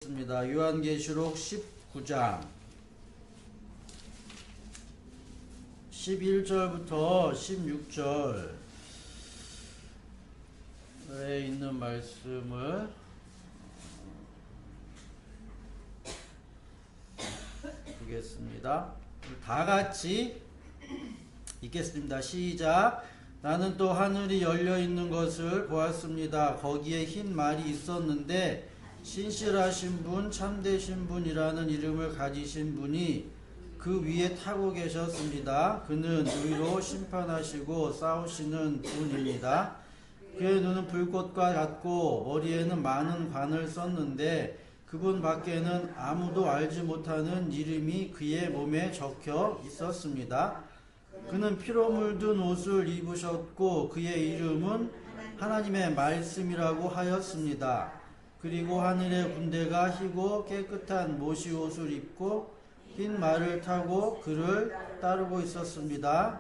있습니다. 요한계시록 19장 11절부터 16절에 있는 말씀을 보겠습니다. 다 같이 읽겠습니다. 시작. 나는 또 하늘이 열려 있는 것을 보았습니다. 거기에 흰 말이 있었는데 신실하신 분, 참되신 분이라는 이름을 가지신 분이 그 위에 타고 계셨습니다. 그는 의로 심판하시고 싸우시는 분입니다. 그의 눈은 불꽃과 같고 머리에는 많은 관을 썼는데 그분 밖에는 아무도 알지 못하는 이름이 그의 몸에 적혀 있었습니다. 그는 피로 물든 옷을 입으셨고 그의 이름은 하나님의 말씀이라고 하였습니다. 그리고 하늘의 군대가 희고 깨끗한 모시 옷을 입고 흰 말을 타고 그를 따르고 있었습니다.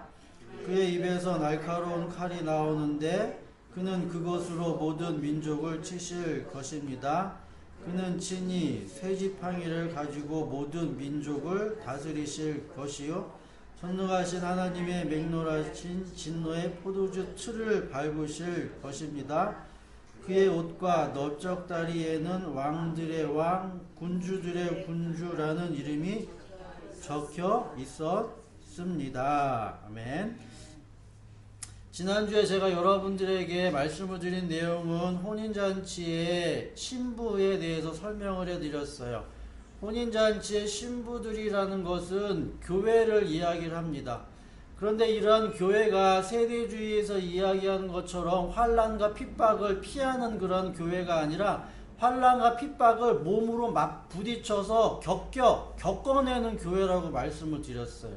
그의 입에서 날카로운 칼이 나오는데 그는 그것으로 모든 민족을 치실 것입니다. 그는 친히 쇠지팡이를 가지고 모든 민족을 다스리실 것이요 전능하신 하나님의 맹렬하신 진노의 포도주 틀을 밟으실 것입니다. 그의 옷과 넓적다리에는 왕들의 왕, 군주들의 군주라는 이름이 적혀 있었습니다. 아멘. 지난주에 제가 여러분들에게 말씀을 드린 내용은 혼인잔치의 신부에 대해서 설명을 해드렸어요. 혼인잔치의 신부들이라는 것은 교회를 이야기를 합니다. 그런데 이러한 교회가 세대주의에서 이야기하는 것처럼 환난과 핍박을 피하는 그런 교회가 아니라 환난과 핍박을 몸으로 막 부딪혀서 겪어내는 교회라고 말씀을 드렸어요.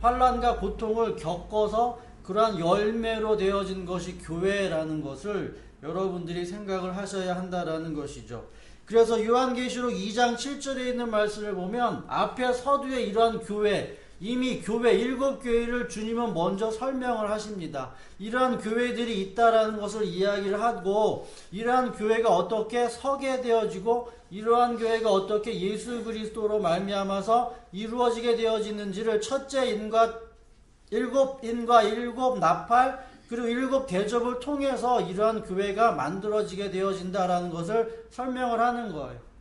환난과 고통을 겪어서 그러한 열매로 되어진 것이 교회라는 것을 여러분들이 생각을 하셔야 한다라는 것이죠. 그래서 요한계시록 2장 7절에 있는 말씀을 보면 앞에 서두에 이러한 교회, 이미 교회 7교회를 주님은 먼저 설명을 하십니다. 이러한 교회들이 있다라는 것을 이야기를 하고 이러한 교회가 어떻게 서게 되어지고 이러한 교회가 어떻게 예수 그리스도로 말미암아서 이루어지게 되어지는지를 첫째 인과 일곱 나팔 그리고 7 대접을 통해서 이러한 교회가 만들어지게 되어진다라는 것을 설명을 하는 거예요.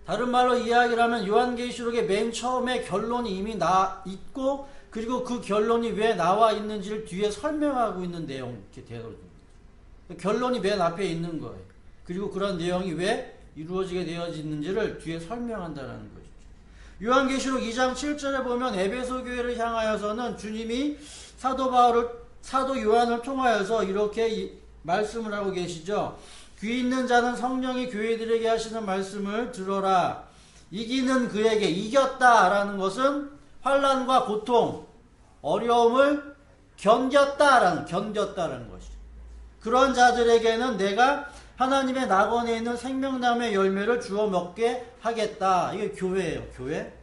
다른 말로 이야기를 하면 요한계시록의 맨 처음에 결론이 이미 있고 그리고 그 결론이 왜 나와 있는지를 뒤에 설명하고 있는 내용 이렇게 되어집니다. 결론이 맨 앞에 있는 거예요. 그리고 그런 내용이 왜 이루어지게 되어지는지를 뒤에 설명한다는 것이죠. 요한계시록 2장 7절에 보면 에베소 교회를 향하여서는 주님이 사도 요한을 통하여서 이렇게 말씀을 하고 계시죠. 귀 있는 자는 성령이 교회들에게 하시는 말씀을 들어라. 이기는 그에게 이겼다라는 것은 환난과 고통, 어려움을 견뎠다라는 것이죠. 그런 자들에게는 내가 하나님의 낙원에 있는 생명나무의 열매를 주워 먹게 하겠다. 이게 교회예요, 교회.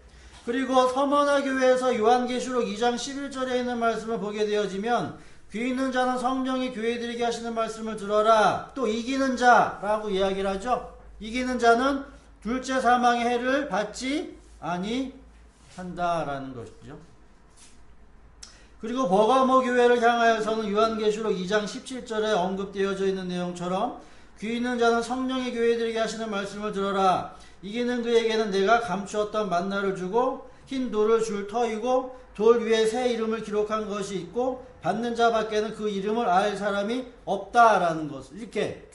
그리고 서머나 교회에서 요한계시록 2장 11절에 있는 말씀을 보게 되어지면 귀 있는 자는 성령이 교회들에게 하시는 말씀을 들어라. 또 이기는 자라고 이야기를 하죠. 이기는 자는 둘째 사망의 해를 받지 아니한다라는 것이죠. 그리고 버가모 교회를 향하여서는 요한계시록 2장 17절에 언급되어져 있는 내용처럼 귀 있는 자는 성령이 교회들에게 하시는 말씀을 들어라. 이기는 그에게는 내가 감추었던 만나를 주고 흰 돌을 줄 터이고 돌 위에 새 이름을 기록한 것이 있고 받는 자 밖에는 그 이름을 알 사람이 없다라는 것. 이렇게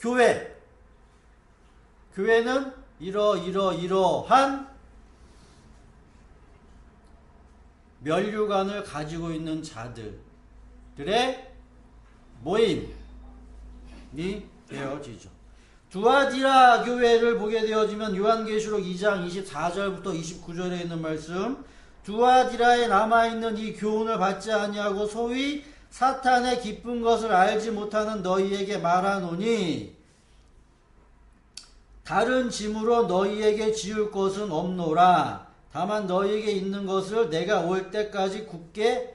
교회는 이러한 면류관을 가지고 있는 자들의 모임이 되어지죠. 두아디라 교회를 보게 되어지면 요한계시록 2장 24절부터 29절에 있는 말씀, 두아디라에 남아있는 이 교훈을 받지 아니하고 소위 사탄의 기쁜 것을 알지 못하는 너희에게 말하노니 다른 짐으로 너희에게 지을 것은 없노라. 다만 너희에게 있는 것을 내가 올 때까지 굳게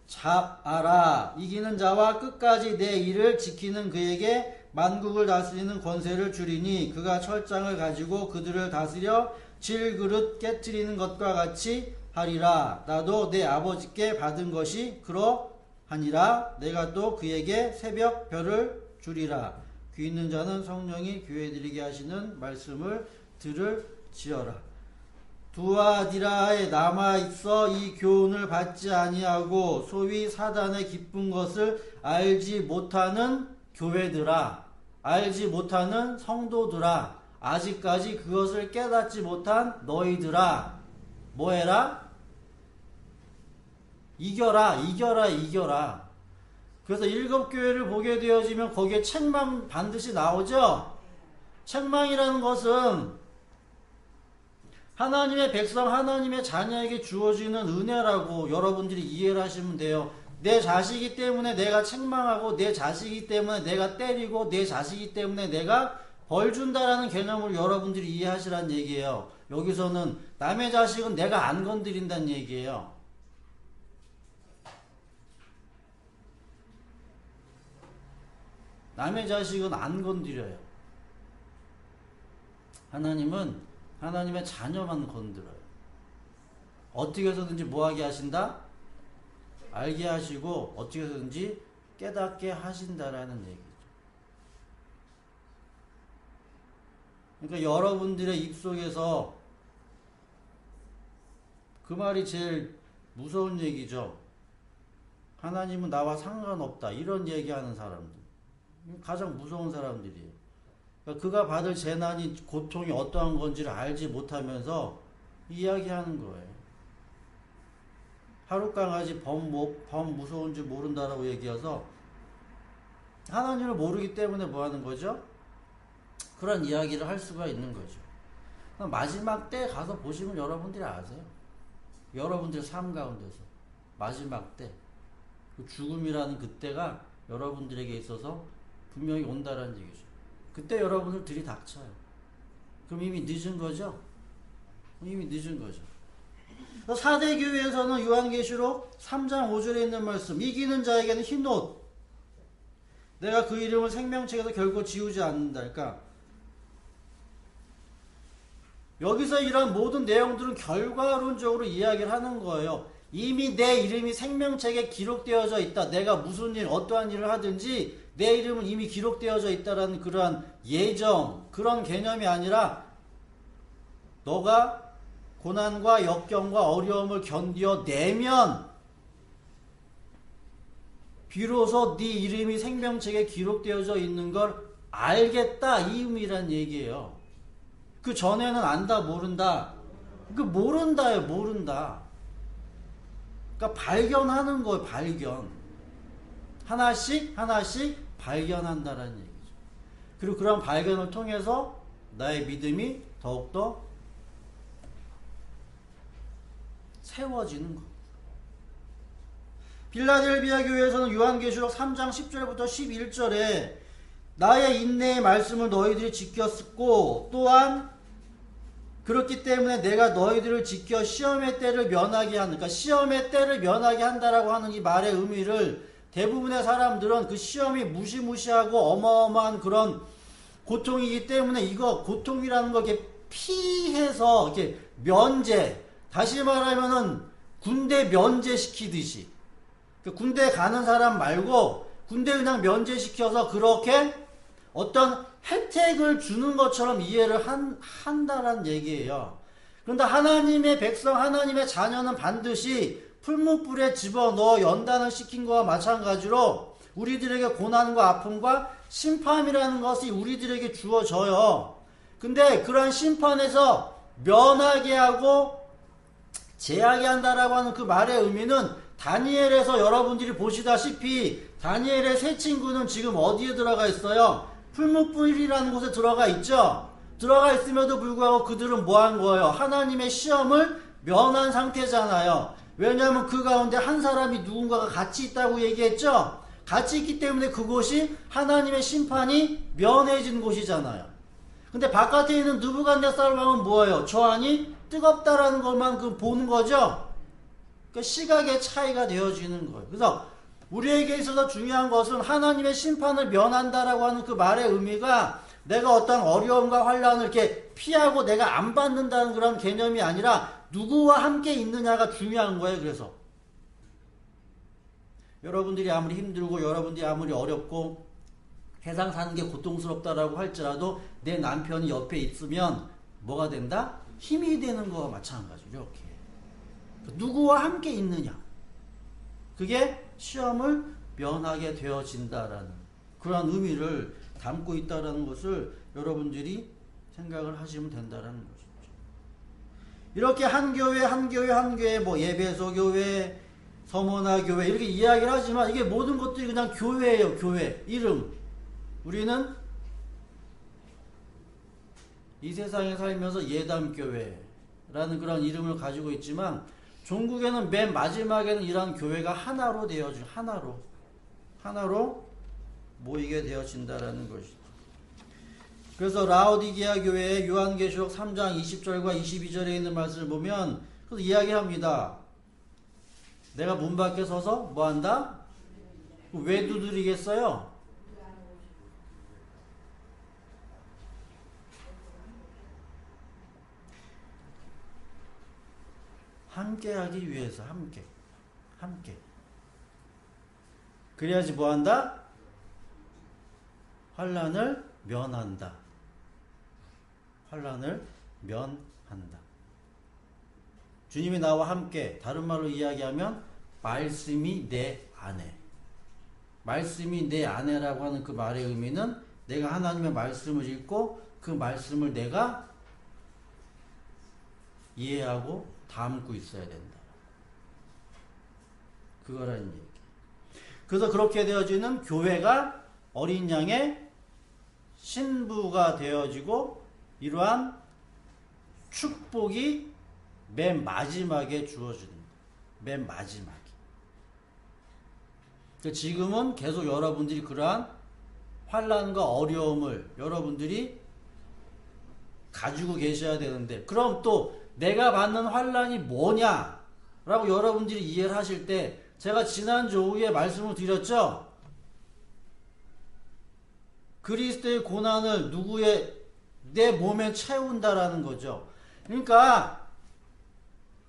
잡아라. 이기는 자와 끝까지 내 일을 지키는 그에게 만국을 다스리는 권세를 주리니 그가 철장을 가지고 그들을 다스려 질그릇 깨트리는 것과 같이 하리라. 나도 내 아버지께 받은 것이 그러하니라. 내가 또 그에게 새벽 별을 주리라. 귀 있는 자는 성령이 교회드리게 하시는 말씀을 들을지어라. 두아디라에 남아있어 이 교훈을 받지 아니하고 소위 사단의 기쁜 것을 알지 못하는 교회들아, 알지 못하는 성도들아, 아직까지 그것을 깨닫지 못한 너희들아, 뭐해라? 이겨라, 이겨라, 이겨라. 그래서 일곱 교회를 보게 되어지면 거기에 책망 반드시 나오죠? 책망이라는 것은 하나님의 백성, 하나님의 자녀에게 주어지는 은혜라고 여러분들이 이해를 하시면 돼요. 내 자식이기 때문에 내가 책망하고, 내 자식이기 때문에 내가 때리고, 내 자식이기 때문에 내가 벌 준다라는 개념을 여러분들이 이해하시라는 얘기예요. 여기서는 남의 자식은 내가 안 건드린다는 얘기예요. 남의 자식은 안 건드려요. 하나님은 하나님의 자녀만 건드려요. 어떻게 해서든지 뭐하게 하신다? 알게 하시고 어떻게 해서든지 깨닫게 하신다라는 얘기죠. 그러니까 여러분들의 입속에서 그 말이 제일 무서운 얘기죠. 하나님은 나와 상관없다. 이런 얘기하는 사람들. 가장 무서운 사람들이에요. 그러니까 그가 받을 재난이, 고통이 어떠한 건지를 알지 못하면서 이야기하는 거예요. 하룻강아지 범 무서운 줄 모른다라고 얘기해서 하나님을 모르기 때문에 뭐 하는 거죠? 그런 이야기를 할 수가 있는 거죠. 마지막 때 가서 보시면 여러분들이 아세요. 여러분들의 삶 가운데서 마지막 때, 그 죽음이라는 그때가 여러분들에게 있어서 분명히 온다라는 얘기죠. 그때 여러분을 들이닥쳐요. 그럼 이미 늦은 거죠? 이미 늦은 거죠. 4대 교회에서는 요한계시록 3장 5절에 있는 말씀, 이기는 자에게는 흰옷, 내가 그 이름을 생명책에서 결코 지우지 않는다. 그러니까 여기서 이런 모든 내용들은 결과론적으로 이야기를 하는 거예요. 이미 내 이름이 생명책에 기록되어져 있다. 내가 무슨 일, 어떠한 일을 하든지 내 이름은 이미 기록되어져 있다라는 그러한 예정, 그런 개념이 아니라 너가 고난과 역경과 어려움을 견뎌내면 비로소 네 이름이 생명책에 기록되어져 있는 걸 알겠다, 이 의미란 얘기예요. 그 전에는 안다, 모른다. 그 모른다예요, 모른다. 그러니까 발견하는 거예요, 발견. 하나씩 하나씩 발견한다라는 얘기죠. 그리고 그런 발견을 통해서 나의 믿음이 더욱더 세워지는 것. 빌라델비아 교회에서는 요한계시록 3장 10절부터 11절에 나의 인내의 말씀을 너희들이 지켰고 또한 그렇기 때문에 내가 너희들을 지켜 시험의 때를 면하게 하는, 그러니까 시험의 때를 면하게 한다라고 하는 이 말의 의미를 대부분의 사람들은 그 시험이 무시무시하고 어마어마한 그런 고통이기 때문에 이거 고통이라는 걸 이렇게 피해서 이렇게 면제, 다시 말하면은 군대 면제시키듯이, 군대 가는 사람 말고 군대 그냥 면제시켜서 그렇게 어떤 혜택을 주는 것처럼 이해를 한다라는 얘기예요. 그런데 하나님의 백성, 하나님의 자녀는 반드시 풀무불에 집어넣어 연단을 시킨 것과 마찬가지로 우리들에게 고난과 아픔과 심판이라는 것이 우리들에게 주어져요. 근데 그런 심판에서 면하게 하고 제하게 한다라고 하는 그 말의 의미는 다니엘에서 여러분들이 보시다시피 다니엘의 세 친구는 지금 어디에 들어가 있어요? 풀무불이라는 곳에 들어가 있죠. 들어가 있음에도 불구하고 그들은 뭐 한 거예요? 하나님의 시험을 면한 상태잖아요. 왜냐하면 그 가운데 한 사람이 누군가가 같이 있다고 얘기했죠. 같이 있기 때문에 그곳이 하나님의 심판이 면해진 곳이잖아요. 근데 바깥에 있는 느부갓네살 왕은 뭐예요? 저 안이 뜨겁다라는 것만 보는 거죠. 그러니까 시각의 차이가 되어지는 거예요. 그래서 우리에게 있어서 중요한 것은 하나님의 심판을 면한다라고 하는 그 말의 의미가 내가 어떤 어려움과 환란을 이렇게 피하고 내가 안 받는다는 그런 개념이 아니라 누구와 함께 있느냐가 중요한 거예요. 그래서 여러분들이 아무리 힘들고 여러분들이 아무리 어렵고 세상 사는 게 고통스럽다라고 할지라도 내 남편이 옆에 있으면 뭐가 된다? 힘이 되는 거와 마찬가지죠. 이렇게 누구와 함께 있느냐, 그게 시험을 면하게 되어진다라는 그런 의미를 담고 있다라는 것을 여러분들이 생각을 하시면 된다라는 것이죠. 이렇게 한 교회 한 교회 한 교회 뭐 예배소 교회, 서머나 교회 이렇게 이야기를 하지만 이게 모든 것들이 그냥 교회예요. 교회 이름. 우리는 이 세상에 살면서 예담교회라는 그런 이름을 가지고 있지만 종국에는 맨 마지막에는 이러한 교회가 하나로 되어진 하나로 모이게 되어진다라는 것이죠. 그래서 라오디게아 교회의 요한계시록 3장 20절과 22절에 있는 말씀을 보면 그래서 이야기합니다. 내가 문 밖에 서서 뭐한다? 왜 두드리겠어요? 함께 하기 위해서 함께 그래야지 뭐한다? 환난을 면한다. 환난을 면한다. 주님이 나와 함께, 다른 말로 이야기하면 말씀이 내 안에, 말씀이 내 안에라고 하는 그 말의 의미는 내가 하나님의 말씀을 읽고 그 말씀을 내가 이해하고 담고 있어야 된다. 그거라는 얘기. 그래서 그렇게 되어지는 교회가 어린 양의 신부가 되어지고 이러한 축복이 맨 마지막에 주어집니다. 맨 마지막에. 지금은 계속 여러분들이 그러한 환난과 어려움을 여러분들이 가지고 계셔야 되는데, 그럼 또 내가 받는 환난이 뭐냐라고 여러분들이 이해를 하실 때, 제가 지난주 오후에 말씀을 드렸죠. 그리스도의 고난을 내 몸에 채운다라는 거죠. 그러니까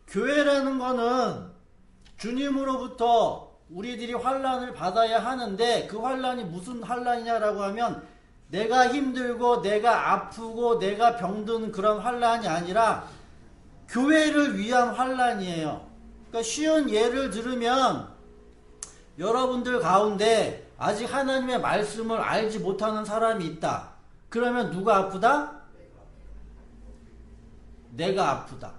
교회라는 거는 주님으로부터 우리들이 환난을 받아야 하는데, 그 환난이 무슨 환난이냐라고 하면 내가 힘들고 내가 아프고 내가 병든 그런 환난이 아니라 교회를 위한 환난이에요. 그러니까 쉬운 예를 들으면 여러분들 가운데 아직 하나님의 말씀을 알지 못하는 사람이 있다. 그러면 누가 아프다? 내가 아프다.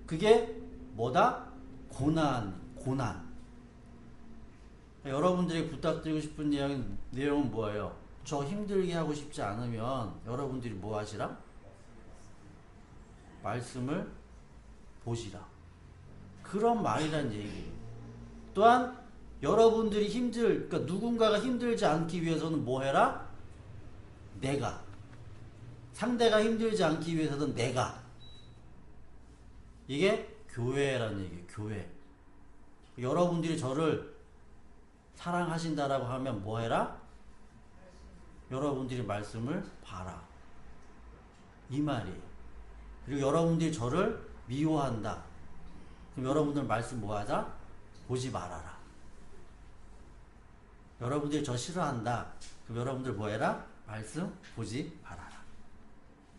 그게 뭐다? 고난. 여러분들이 부탁드리고 싶은 내용은 뭐예요? 저 힘들게 하고 싶지 않으면 여러분들이 뭐 하시라? 말씀을 보시라. 그런 말이란 얘기예요. 또한 여러분들이 그러니까 누군가가 힘들지 않기 위해서는 뭐 해라? 내가. 상대가 힘들지 않기 위해서는 내가. 이게 교회라는 얘기예요. 교회. 여러분들이 저를 사랑하신다라고 하면 뭐 해라? 여러분들이 말씀을 봐라. 이 말이에요. 그리고 여러분들이 저를 미워한다. 그럼 여러분들 말씀 뭐 하자? 보지 말아라. 여러분들이 저 싫어한다. 그럼 여러분들 뭐 해라? 말씀 보지 말아라.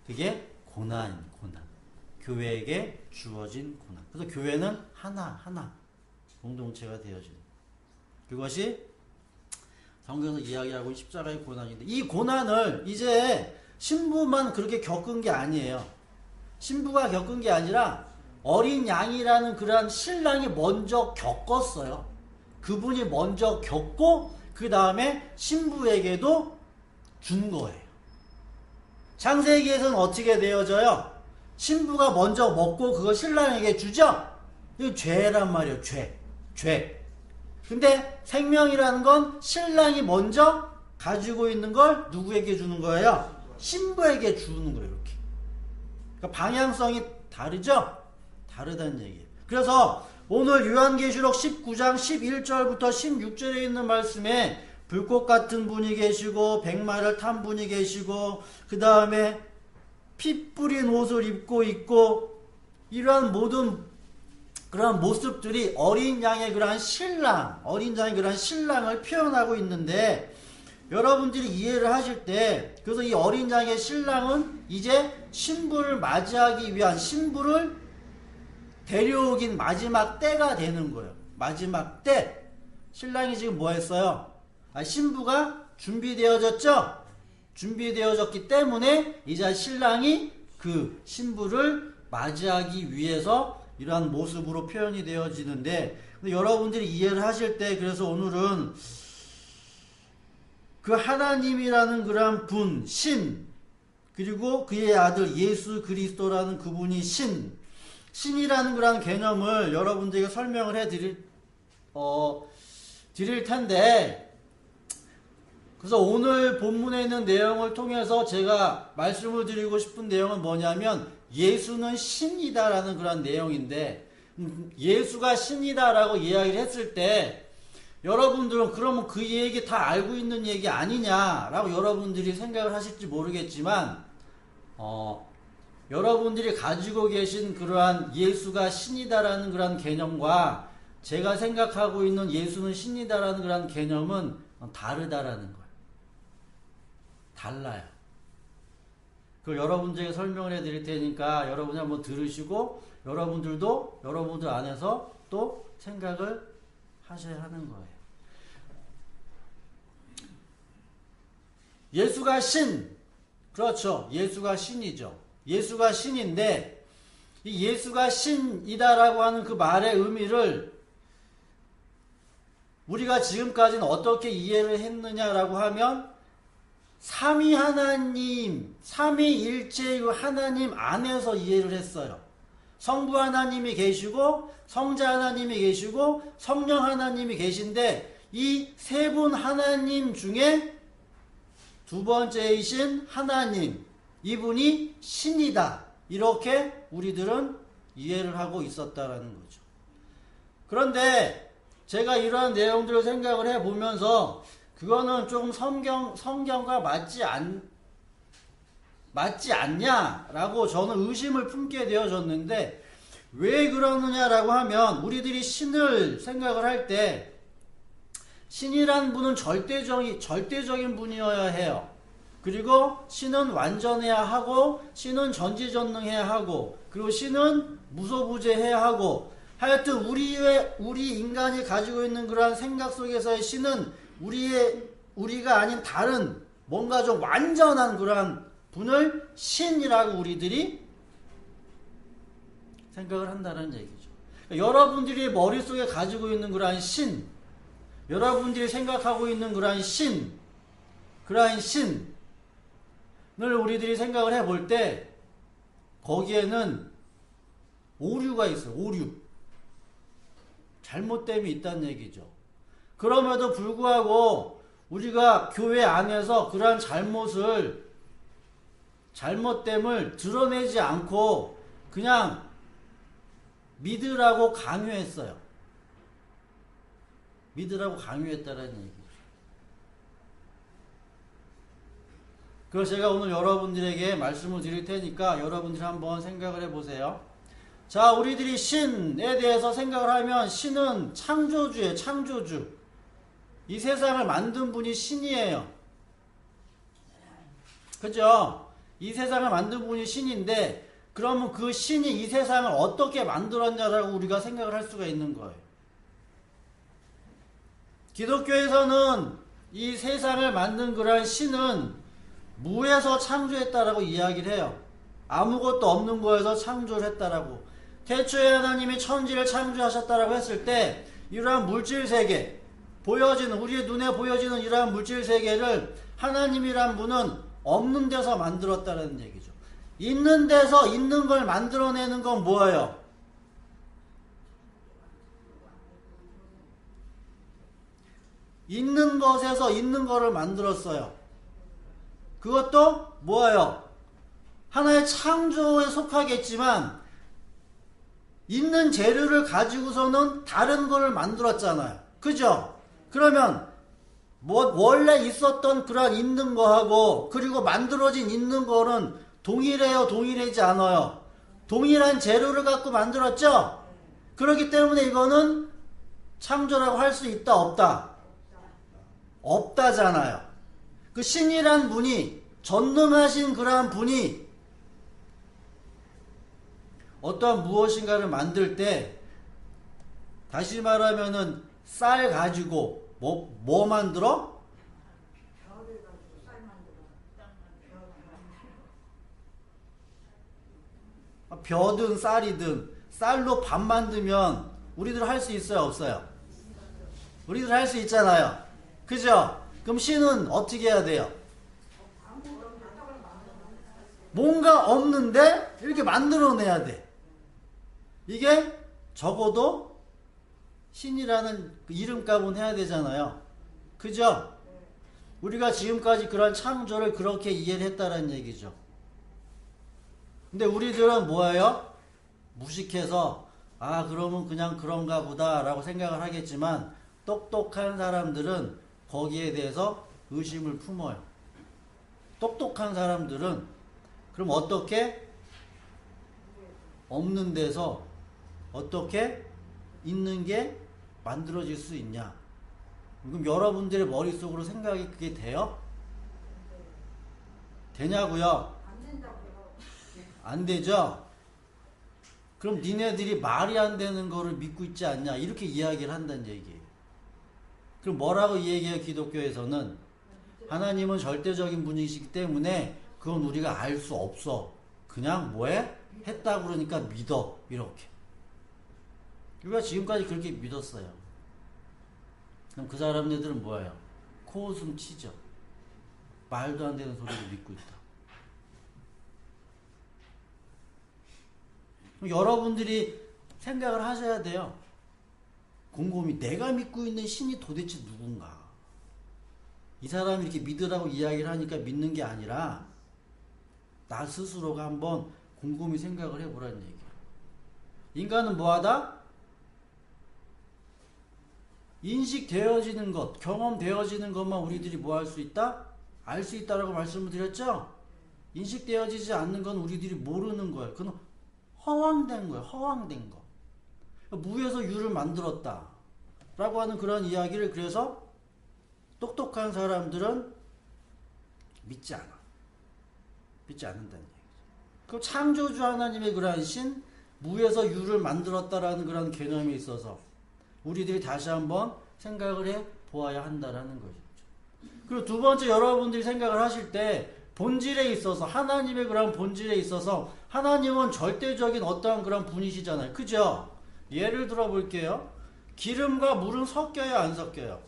그게 고난. 교회에게 주어진 고난. 그래서 교회는 하나 공동체가 되어지는. 그것이 성경에서 이야기하고 있는 십자가의 고난인데, 이 고난을 이제 신부만 그렇게 겪은 게 아니에요. 신부가 겪은 게 아니라 어린 양이라는 그러한 신랑이 먼저 겪었어요. 그분이 먼저 겪고 그 다음에 신부에게도 준 거예요. 창세기에서는 어떻게 되어져요? 신부가 먼저 먹고 그거 신랑에게 주죠? 이거 죄란 말이에요. 죄. 근데 생명이라는 건 신랑이 먼저 가지고 있는 걸 누구에게 주는 거예요? 신부에게 주는 거예요. 이렇게. 그러니까 방향성이 다르죠? 다르다는 얘기예요. 그래서 오늘 요한계시록 19장 11절부터 16절에 있는 말씀에 불꽃 같은 분이 계시고 백마를 탄 분이 계시고 그 다음에 피 뿌린 옷을 입고 있고 이러한 모든 그러한 모습들이 어린 양의 그러한 신랑, 어린 양의 그러한 신랑을 표현하고 있는데 여러분들이 이해를 하실 때 그래서 이 어린 양의 신랑은 이제 신부를 맞이하기 위한 신부를 데려오긴 마지막 때가 되는 거예요. 마지막 때 신랑이 지금 뭐 했어요? 신부가 준비되어졌죠? 준비되어졌기 때문에 이제 신랑이 그 신부를 맞이하기 위해서 이러한 모습으로 표현이 되어지는데 근데 여러분들이 이해를 하실 때 그래서 오늘은 그 하나님이라는 그러한 분, 신 그리고 그의 아들 예수 그리스도라는 그분이 신이라는 그러한 개념을 여러분들에게 설명을 드릴 텐데 그래서 오늘 본문에 있는 내용을 통해서 제가 말씀을 드리고 싶은 내용은 뭐냐면 예수는 신이다라는 그런 내용인데 예수가 신이다라고 이야기를 했을 때 여러분들은 그러면 그 얘기 다 알고 있는 얘기 아니냐라고 여러분들이 생각을 하실지 모르겠지만 여러분들이 가지고 계신 그러한 예수가 신이다라는 그런 개념과 제가 생각하고 있는 예수는 신이다라는 그런 개념은 다르다라는 거예요. 달라요. 그걸 여러분들에게 설명을 해드릴 테니까 여러분이 한번 들으시고 여러분들도 여러분들 안에서 또 생각을 하셔야 하는 거예요. 예수가 신, 그렇죠. 예수가 신이죠. 예수가 신인데 이 예수가 신이다라고 하는 그 말의 의미를 우리가 지금까지는 어떻게 이해를 했느냐라고 하면 삼위 하나님, 삼위일체의 하나님 안에서 이해를 했어요. 성부 하나님이 계시고 성자 하나님이 계시고 성령 하나님이 계신데 이 세 분 하나님 중에 두 번째이신 하나님, 이분이 신이다. 이렇게 우리들은 이해를 하고 있었다라는 거죠. 그런데 제가 이러한 내용들을 생각을 해보면서 그거는 좀 성경과 맞지 않냐라고 저는 의심을 품게 되어졌는데 왜 그러느냐라고 하면 우리들이 신을 생각을 할 때 신이란 분은 절대적인 분이어야 해요. 그리고 신은 완전해야 하고 신은 전지전능해야 하고 그리고 신은 무소부재해야 하고 하여튼 우리 인간이 가지고 있는 그러한 생각 속에서의 신은 우리가 아닌 다른 뭔가 좀 완전한 그러한 분을 신이라고 우리들이 생각을 한다는 얘기죠. 그러니까 여러분들이 머릿속에 가지고 있는 그러한 신, 여러분들이 생각하고 있는 그러한 그러한 신을 우리들이 생각을 해볼 때 거기에는 오류가 있어요. 오류. 잘못됨이 있다는 얘기죠. 그럼에도 불구하고 우리가 교회 안에서 그러한 잘못됨을 드러내지 않고 그냥 믿으라고 강요했어요. 믿으라고 강요했다는 얘기죠. 그래서 제가 오늘 여러분들에게 말씀을 드릴 테니까 여러분들이 한번 생각을 해보세요. 자, 우리들이 신에 대해서 생각을 하면 신은 창조주예요. 창조주. 이 세상을 만든 분이 신이에요. 그죠? 이 세상을 만든 분이 신인데 그러면 그 신이 이 세상을 어떻게 만들었냐라고 우리가 생각을 할 수가 있는 거예요. 기독교에서는 이 세상을 만든 그러한 신은 무에서 창조했다라고 이야기를 해요. 아무것도 없는 거에서 창조를 했다라고. 태초에 하나님이 천지를 창조하셨다라고 했을 때 이러한 물질세계, 우리의 눈에 보여지는 이러한 물질세계를 하나님이란 분은 없는 데서 만들었다는 얘기죠. 있는 데서 있는 걸 만들어내는 건 뭐예요? 있는 것에서 있는 거를 만들었어요. 그것도 뭐예요? 하나의 창조에 속하겠지만 있는 재료를 가지고서는 다른 걸 만들었잖아요. 그죠? 그러면 뭐 원래 있었던 그런 있는 거하고 그리고 만들어진 있는 거는 동일해요, 동일하지 않아요? 동일한 재료를 갖고 만들었죠? 그렇기 때문에 이거는 창조라고 할 수 있다, 없다? 없다잖아요. 그 신이란 분이, 전능하신 그러한 분이 어떠한 무엇인가를 만들 때, 다시 말하면은 쌀 가지고 뭐 만들어? 벼든 쌀이든 쌀로 밥 만들면 우리들 할 수 있어요, 없어요? 우리들 할 수 있잖아요. 그죠? 그럼 신은 어떻게 해야 돼요? 뭔가 없는데 이렇게 만들어내야 돼. 이게 적어도 신이라는 그 이름값은 해야 되잖아요. 그죠? 우리가 지금까지 그런 창조를 그렇게 이해를 했다는 얘기죠. 근데 우리들은 뭐예요? 무식해서 그러면 그냥 그런가 보다 라고 생각을 하겠지만 똑똑한 사람들은 거기에 대해서 의심을 품어요. 똑똑한 사람들은 그럼 어떻게 없는 데서 어떻게 있는 게 만들어질 수 있냐? 그럼 여러분들의 머릿속으로 생각이 그게 돼요? 되냐고요? 안 되죠? 그럼 니네들이 말이 안 되는 거를 믿고 있지 않냐? 이렇게 이야기를 한다는 얘기예요. 그럼 뭐라고 얘기해요? 기독교에서는 하나님은 절대적인 분이시기 때문에 그건 우리가 알 수 없어. 그냥 뭐해? 했다 그러니까 믿어. 이렇게. 우리가 지금까지 그렇게 믿었어요. 그럼 그 사람들은 뭐예요? 코웃음 치죠. 말도 안 되는 소리를 믿고 있다. 여러분들이 생각을 하셔야 돼요. 곰곰이 내가 믿고 있는 신이 도대체 누군가? 이 사람이 이렇게 믿으라고 이야기를 하니까 믿는 게 아니라 나 스스로가 한번 곰곰이 생각을 해보라는 얘기예요. 인간은 뭐하다? 인식되어지는 것, 경험되어지는 것만 우리들이 뭐 할 수 있다? 알 수 있다라고 말씀을 드렸죠? 인식되어지지 않는 건 우리들이 모르는 거예요. 그건 허황된 거예요. 허황된 거. 무에서 유를 만들었다 라고 하는 그런 이야기를 그래서 똑똑한 사람들은 믿지 않아. 믿지 않는다는 얘기죠. 그럼 창조주 하나님의 그러한 신, 무에서 유를 만들었다라는 그런 개념에 있어서 우리들이 다시 한번 생각을 해 보아야 한다라는 거죠. 그리고 두 번째, 여러분들이 생각을 하실 때 본질에 있어서, 하나님의 그런 본질에 있어서 하나님은 절대적인 어떠한 그런 분이시잖아요. 그죠? 예를 들어 볼게요. 기름과 물은 섞여요, 안 섞여요?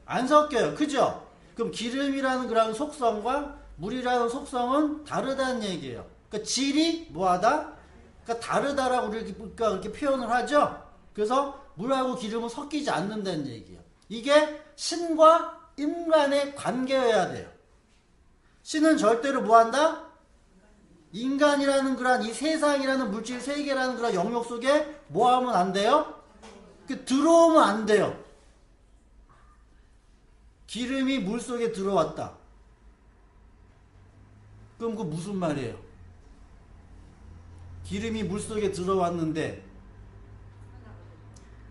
안 섞여요. 그죠? 그럼 기름이라는 그런 속성과 물이라는 속성은 다르다는 얘기예요. 그러니까 질이 뭐하다? 그러니까 다르다라고 우리가 그렇게 표현을 하죠? 그래서 물하고 기름은 섞이지 않는다는 얘기예요. 이게 신과 인간의 관계여야 돼요. 신은 절대로 뭐한다? 인간이라는 그런 이 세상이라는 물질 세계라는 그런 영역 속에 뭐하면 안 돼요? 들어오면 안 돼요. 기름이 물 속에 들어왔다. 그럼 그 무슨 말이에요? 기름이 물 속에 들어왔는데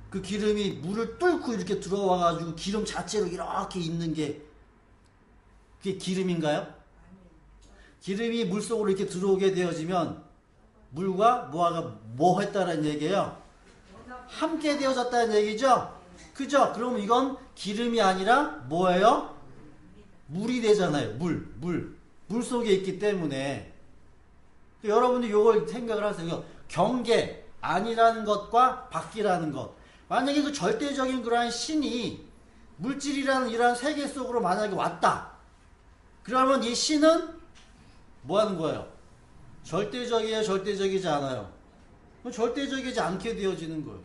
그 기름이 물을 뚫고 이렇게 들어와가지고 기름 자체로 이렇게 있는 게 그게 기름인가요? 기름이 물 속으로 이렇게 들어오게 되어지면 물과 뭐 했다는 얘기예요? 함께 되어졌다는 얘기죠? 그죠? 그럼 이건 기름이 아니라 뭐예요? 물이 되잖아요. 물 속에 있기 때문에. 여러분들 이걸 생각을 하세요. 경계, 아니라는 것과 밖이라는 것. 만약에 그 절대적인 그러한 신이 물질이라는 이러한 세계 속으로 만약에 왔다. 그러면 이 신은 뭐 하는 거예요? 절대적이에요? 절대적이지 않아요? 절대적이지 않게 되어지는 거예요.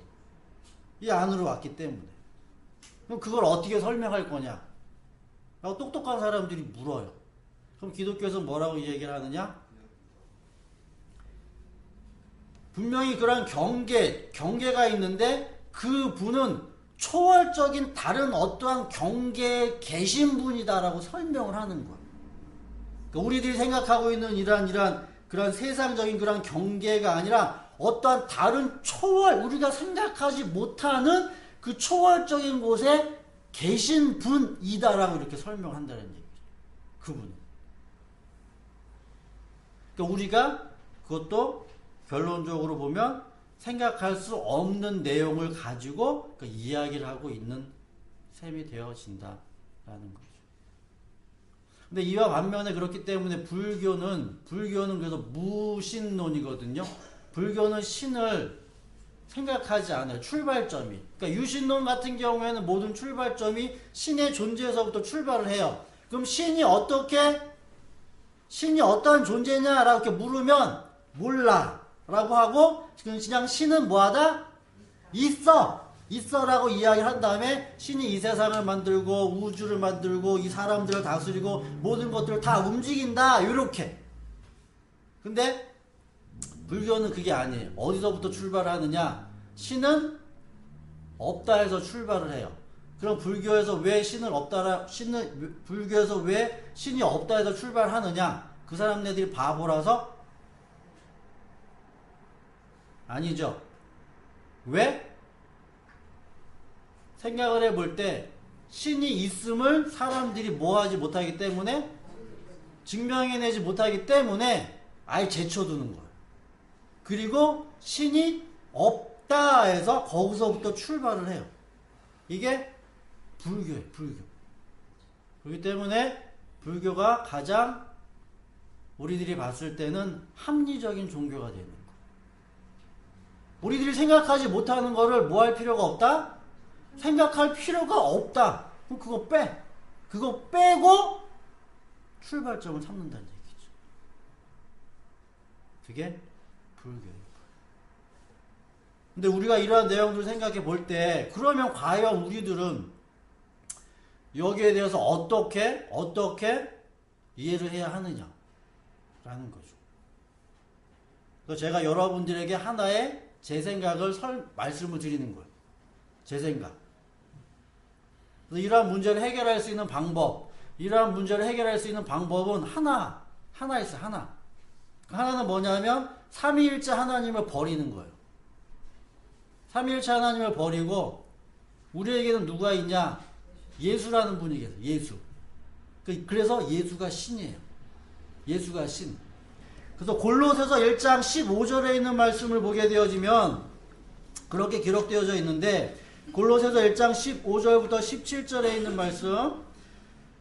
이 안으로 왔기 때문에. 그럼 그걸 어떻게 설명할 거냐? 라고 똑똑한 사람들이 물어요. 그럼 기독교에서 뭐라고 얘기를 하느냐? 분명히 그런 경계가 있는데 그 분은 초월적인 다른 어떠한 경계에 계신 분이다라고 설명을 하는 거예요. 그러니까 우리들이 생각하고 있는 이러한 그런 세상적인 그런 경계가 아니라 어떠한 다른 우리가 생각하지 못하는 그 초월적인 곳에 계신 분이다라고 이렇게 설명을 한다는 얘기죠. 그분은. 그러니까 우리가 그것도 결론적으로 보면 생각할 수 없는 내용을 가지고 그 이야기를 하고 있는 셈이 되어진다라는 거죠. 근데 이와 반면에 그렇기 때문에 불교는 그래서 무신론이거든요. 불교는 신을 생각하지 않아요. 출발점이. 그러니까 유신론 같은 경우에는 모든 출발점이 신의 존재에서부터 출발을 해요. 그럼 신이 어떠한 존재냐라고 이렇게 물으면 몰라 라고 하고 그냥 신은 뭐하다? 있어라고 이야기를 한 다음에 신이 이 세상을 만들고 우주를 만들고 이 사람들을 다스리고 모든 것들을 다 움직인다 이렇게. 근데 불교는 그게 아니에요. 어디서부터 출발하느냐? 신은 없다 해서 출발을 해요. 그럼 불교에서 왜 불교에서 왜 신이 없다 해서 출발하느냐? 그 사람네들이 바보라서? 아니죠. 왜? 생각을 해볼 때 신이 있음을 사람들이 뭐하지 못하기 때문에 증명해내지 못하기 때문에 아예 제쳐두는 거예요. 그리고 신이 없다 해서 거기서부터 출발을 해요. 이게 불교예요. 불교. 그렇기 때문에 불교가 가장 우리들이 봤을 때는 합리적인 종교가 되는 거예요. 우리들이 생각하지 못하는 거를 뭐 할 필요가 없다? 생각할 필요가 없다. 그럼 그거 빼. 그거 빼고 출발점을 삼는다는 얘기죠. 그게 불교예요. 근데 우리가 이러한 내용들을 생각해 볼 때 그러면 과연 우리들은 여기에 대해서 어떻게 이해를 해야 하느냐 라는 거죠. 그래서 제가 여러분들에게 하나의 제 생각을 말씀을 드리는 거예요. 제 생각. 그래서 이러한 문제를 해결할 수 있는 방법은 하나 있어요. 하나. 하나는 뭐냐면 삼위일체 하나님을 버리는 거예요. 삼위일체 하나님을 버리고 우리에게는 누가 있냐? 예수라는 분이 계세요. 예수. 그래서 예수가 신이에요. 예수가 신. 그래서 골로새서 1장 15절에 있는 말씀을 보게 되어지면 그렇게 기록되어져 있는데 골로새서 1장 15절부터 17절에 있는 말씀,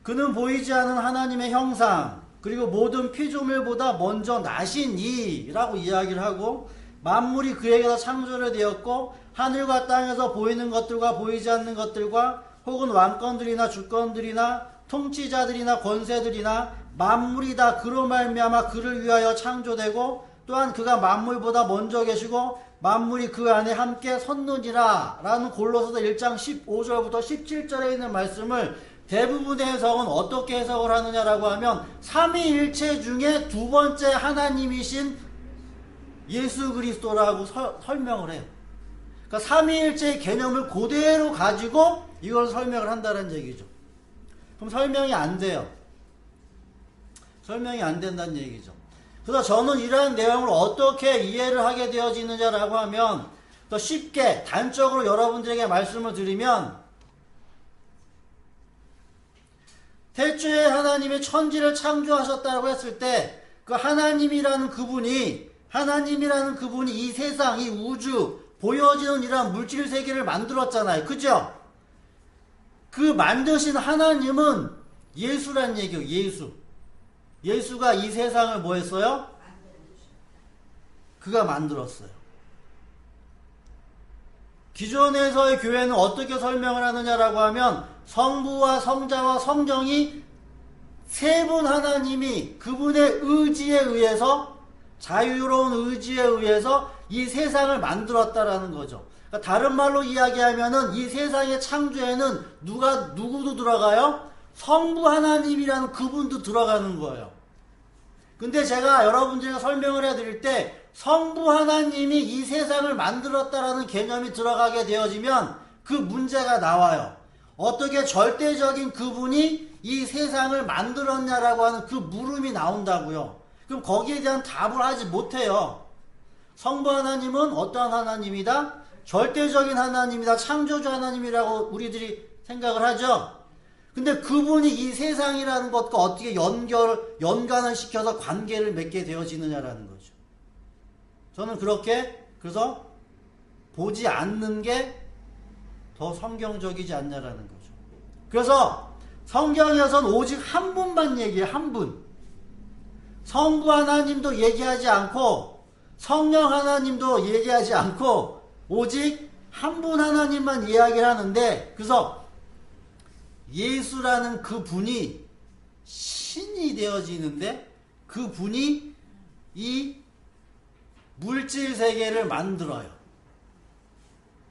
그는 보이지 않은 하나님의 형상 그리고 모든 피조물보다 먼저 나시니 라고 이야기를 하고 만물이 그에게서 창조를 되었고 하늘과 땅에서 보이는 것들과 보이지 않는 것들과 혹은 왕권들이나 주권들이나 통치자들이나 권세들이나 만물이 다 그로 말미암아 그를 위하여 창조되고 또한 그가 만물보다 먼저 계시고 만물이 그 안에 함께 섰느니라 라는 골로새서 1장 15절부터 17절에 있는 말씀을 대부분의 해석은 어떻게 해석을 하느냐라고 하면 삼위일체 중에 두 번째 하나님이신 예수 그리스도라고 설명을 해요. 그러니까 삼위일체의 개념을 그대로 가지고 이걸 설명을 한다는 얘기죠. 그럼 설명이 안 돼요. 설명이 안 된다는 얘기죠. 그래서 저는 이러한 내용을 어떻게 이해를 하게 되어지느냐라고 하면 더 쉽게 단적으로 여러분들에게 말씀을 드리면 태초에 하나님이 천지를 창조하셨다고 했을 때 그 하나님이라는 그분이 이 세상, 이 우주 보여지는 이러한 물질 세계를 만들었잖아요. 그죠? 그 만드신 하나님은 예수란 얘기예요. 예수. 예수가 이 세상을 뭐 했어요? 그가 만들었어요. 기존에서의 교회는 어떻게 설명을 하느냐라고 하면 성부와 성자와 성령이 세 분 하나님이 그분의 의지에 의해서 자유로운 의지에 의해서 이 세상을 만들었다라는 거죠. 그러니까 다른 말로 이야기하면은 이 세상의 창조에는 누구도 들어가요? 성부 하나님이라는 그분도 들어가는 거예요. 근데 제가 여러분들에게 설명을 해드릴 때 성부 하나님이 이 세상을 만들었다라는 개념이 들어가게 되어지면 그 문제가 나와요. 어떻게 절대적인 그분이 이 세상을 만들었냐라고 하는 그 물음이 나온다고요. 그럼 거기에 대한 답을 하지 못해요. 성부 하나님은 어떠한 하나님이다? 절대적인 하나님이다. 창조주 하나님이라고 우리들이 생각을 하죠. 근데 그분이 이 세상이라는 것과 어떻게 연관을 시켜서 관계를 맺게 되어지느냐라는 거죠. 저는 그래서 보지 않는 게 더 성경적이지 않냐라는 거죠. 그래서 성경에서는 오직 한 분만 얘기해요. 한 분. 성부 하나님도 얘기하지 않고 성령 하나님도 얘기하지 않고 오직 한 분 하나님만 이야기를 하는데, 그래서 예수라는 그 분이 신이 되어지는데 그 분이 이 물질 세계를 만들어요.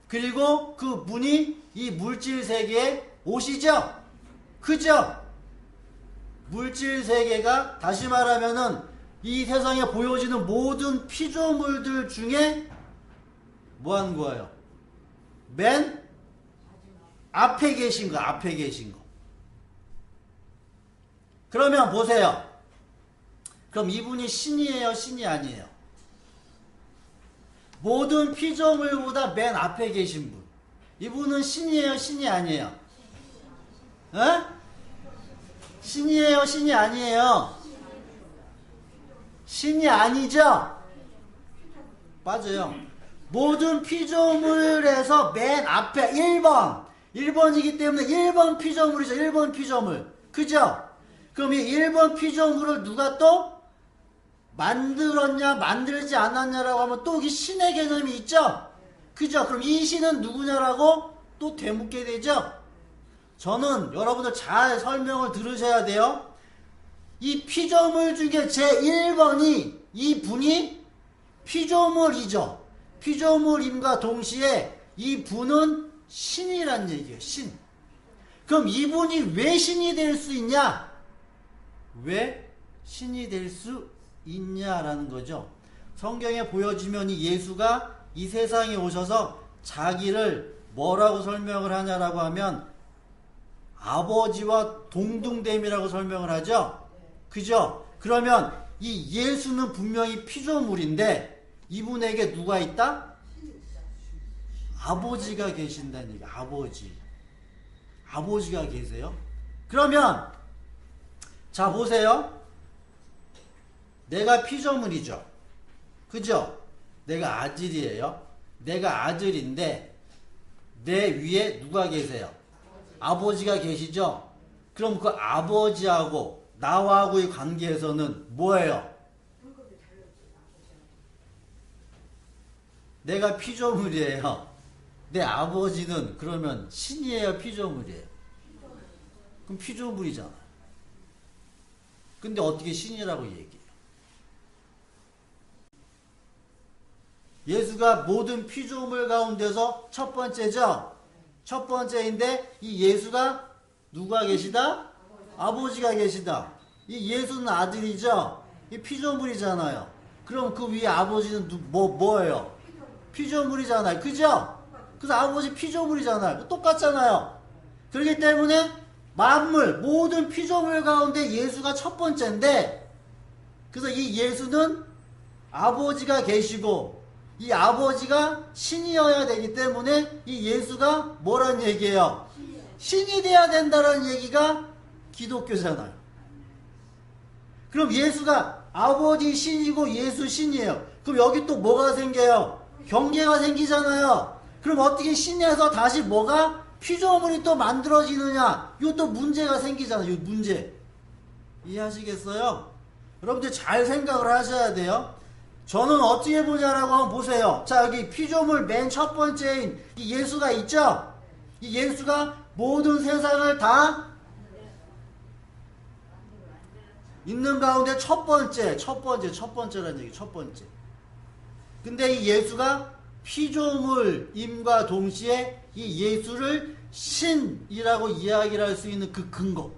그리고 그 분이 이 물질 세계에 오시죠. 그죠? 물질 세계가 다시 말하면은 이 세상에 보여지는 모든 피조물들 중에 뭐 하는 거예요? 맨 앞에 계신 거, 앞에 계신 거. 그러면 보세요. 그럼 이분이 신이에요, 신이 아니에요? 모든 피조물보다 맨 앞에 계신 분. 이분은 신이에요, 신이 아니에요? 에? 신이에요, 신이 아니에요? 신이 아니죠? 맞아요. 모든 피조물에서 맨 앞에 1번이기 때문에 1번 피조물이죠. 1번 피조물. 그죠? 그럼 이 1번 피조물을 누가 또 만들었냐 만들지 않았냐라고 하면 또 이 신의 개념이 있죠? 그죠? 그럼 이 신은 누구냐라고 또 되묻게 되죠? 저는 여러분들 잘 설명을 들으셔야 돼요. 이 피조물 중에 제1번이 이 분이 피조물이죠. 피조물임과 동시에 이 분은 신이란 얘기예요. 신. 그럼 이분이 왜 신이 될 수 있냐? 왜 신이 될 수 있냐라는 거죠. 성경에 보여지면 이 예수가 이 세상에 오셔서 자기를 뭐라고 설명을 하냐라고 하면 아버지와 동등됨이라고 설명을 하죠. 그죠? 그러면 이 예수는 분명히 피조물인데 이분에게 누가 있다? 아버지가 계신다는 얘기. 아버지가 계세요. 그러면 자 보세요. 내가 피조물이죠. 그죠? 내가 아들이에요. 내가 아들인데 내 위에 누가 계세요? 아버지가 계시죠? 그럼 그 아버지하고 나하고의 관계에서는 뭐예요? 내가 피조물이에요. 내 아버지는 그러면 신이에요, 피조물이에요? 그럼 피조물이잖아. 근데 어떻게 신이라고 얘기해요? 예수가 모든 피조물 가운데서 첫 번째죠? 첫 번째인데 이 예수가 누가 계시다? 아버지가 계시다. 이 예수는 아들이죠? 이 피조물이잖아요. 그럼 그 위에 아버지는 뭐예요? 피조물이잖아요. 그죠? 그래서 아버지 피조물이잖아요. 똑같잖아요. 그렇기 때문에 모든 피조물 가운데 예수가 첫 번째인데, 그래서 이 예수는 아버지가 계시고 이 아버지가 신이어야 되기 때문에 이 예수가 뭐란 얘기예요? 신이 돼야 된다는 얘기가 기독교잖아요. 그럼 예수가 아버지 신이고 예수 신이에요. 그럼 여기 또 뭐가 생겨요? 경계가 생기잖아요. 그럼 어떻게 신에서 다시 뭐가 피조물이 또 만들어지느냐? 이것도 문제가 생기잖아요. 이 문제. 이해하시겠어요? 여러분들 잘 생각을 하셔야 돼요. 저는 어떻게 보냐라고 한번 보세요. 자, 여기 피조물 맨 첫 번째인 이 예수가 있죠? 이 예수가 모든 세상을 다 있는 가운데 첫 번째라는 얘기, 첫 번째. 근데 이 예수가 피조물임과 동시에 이 예수를 신이라고 이야기를 할 수 있는 그 근거.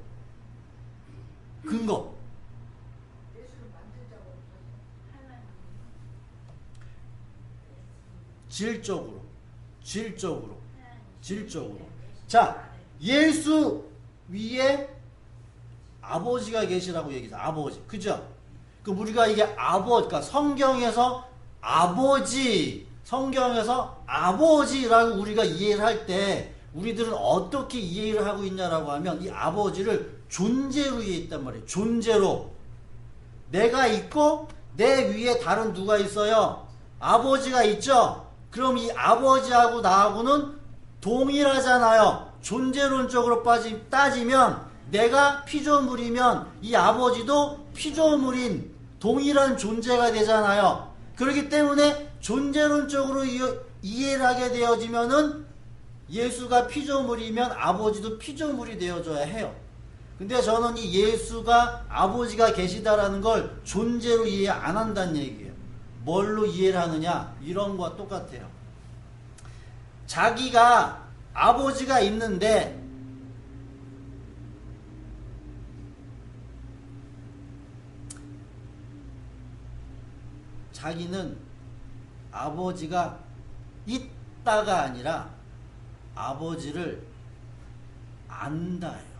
질적으로. 자, 예수 위에 아버지가 계시라고 얘기죠. 아버지. 그죠? 그럼 우리가 이게 그러니까 성경에서 아버지라고 우리가 이해를 할 때 우리들은 어떻게 이해를 하고 있냐라고 하면 이 아버지를 존재로 이해했단 말이에요. 존재로. 내가 있고 내 위에 다른 누가 있어요? 아버지가 있죠? 그럼 이 아버지하고 나하고는 동일하잖아요. 존재론적으로 따지면 내가 피조물이면 이 아버지도 피조물인 동일한 존재가 되잖아요. 그렇기 때문에 존재론적으로 이해를 하게 되어지면은 예수가 피조물이면 아버지도 피조물이 되어져야 해요. 근데 저는 이 예수가 아버지가 계시다라는 걸 존재로 이해 안 한다는 얘기예요. 뭘로 이해를 하느냐? 이런 거와 똑같아요. 자기가 아버지가 있는데 자기는 아버지가 있다가 아니라 아버지를 안다예요.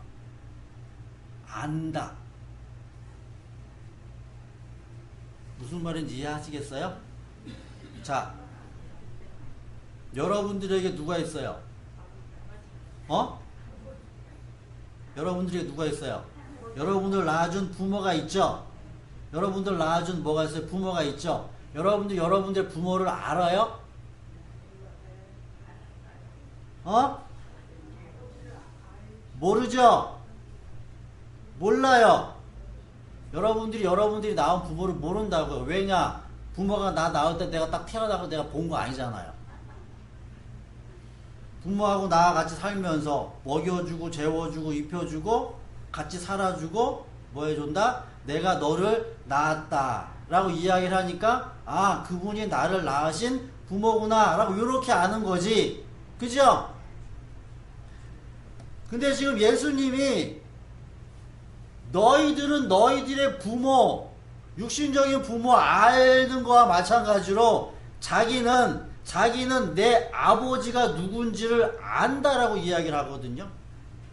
안다. 무슨 말인지 이해하시겠어요? 자, 여러분들에게 누가 있어요? 여러분들에게 누가 있어요? 여러분들 낳아준 부모가 있죠? 여러분들 낳아준 뭐가 있어요? 부모가 있죠? 여러분들 부모를 알아요? 모르죠? 몰라요. 여러분들이 낳은 부모를 모른다고요. 왜냐? 부모가 나 낳을 때 내가 딱 태어나고 내가 본 거 아니잖아요. 부모하고 나와 같이 살면서 먹여주고 재워주고 입혀주고 같이 살아주고 뭐 해준다? 내가 너를 낳았다 라고 이야기를 하니까 아, 그분이 나를 낳으신 부모구나 라고 이렇게 아는 거지. 그죠? 근데 지금 예수님이 너희들은 너희들의 부모, 육신적인 부모 아는 거와 마찬가지로 자기는 내 아버지가 누군지를 안다라고 이야기를 하거든요.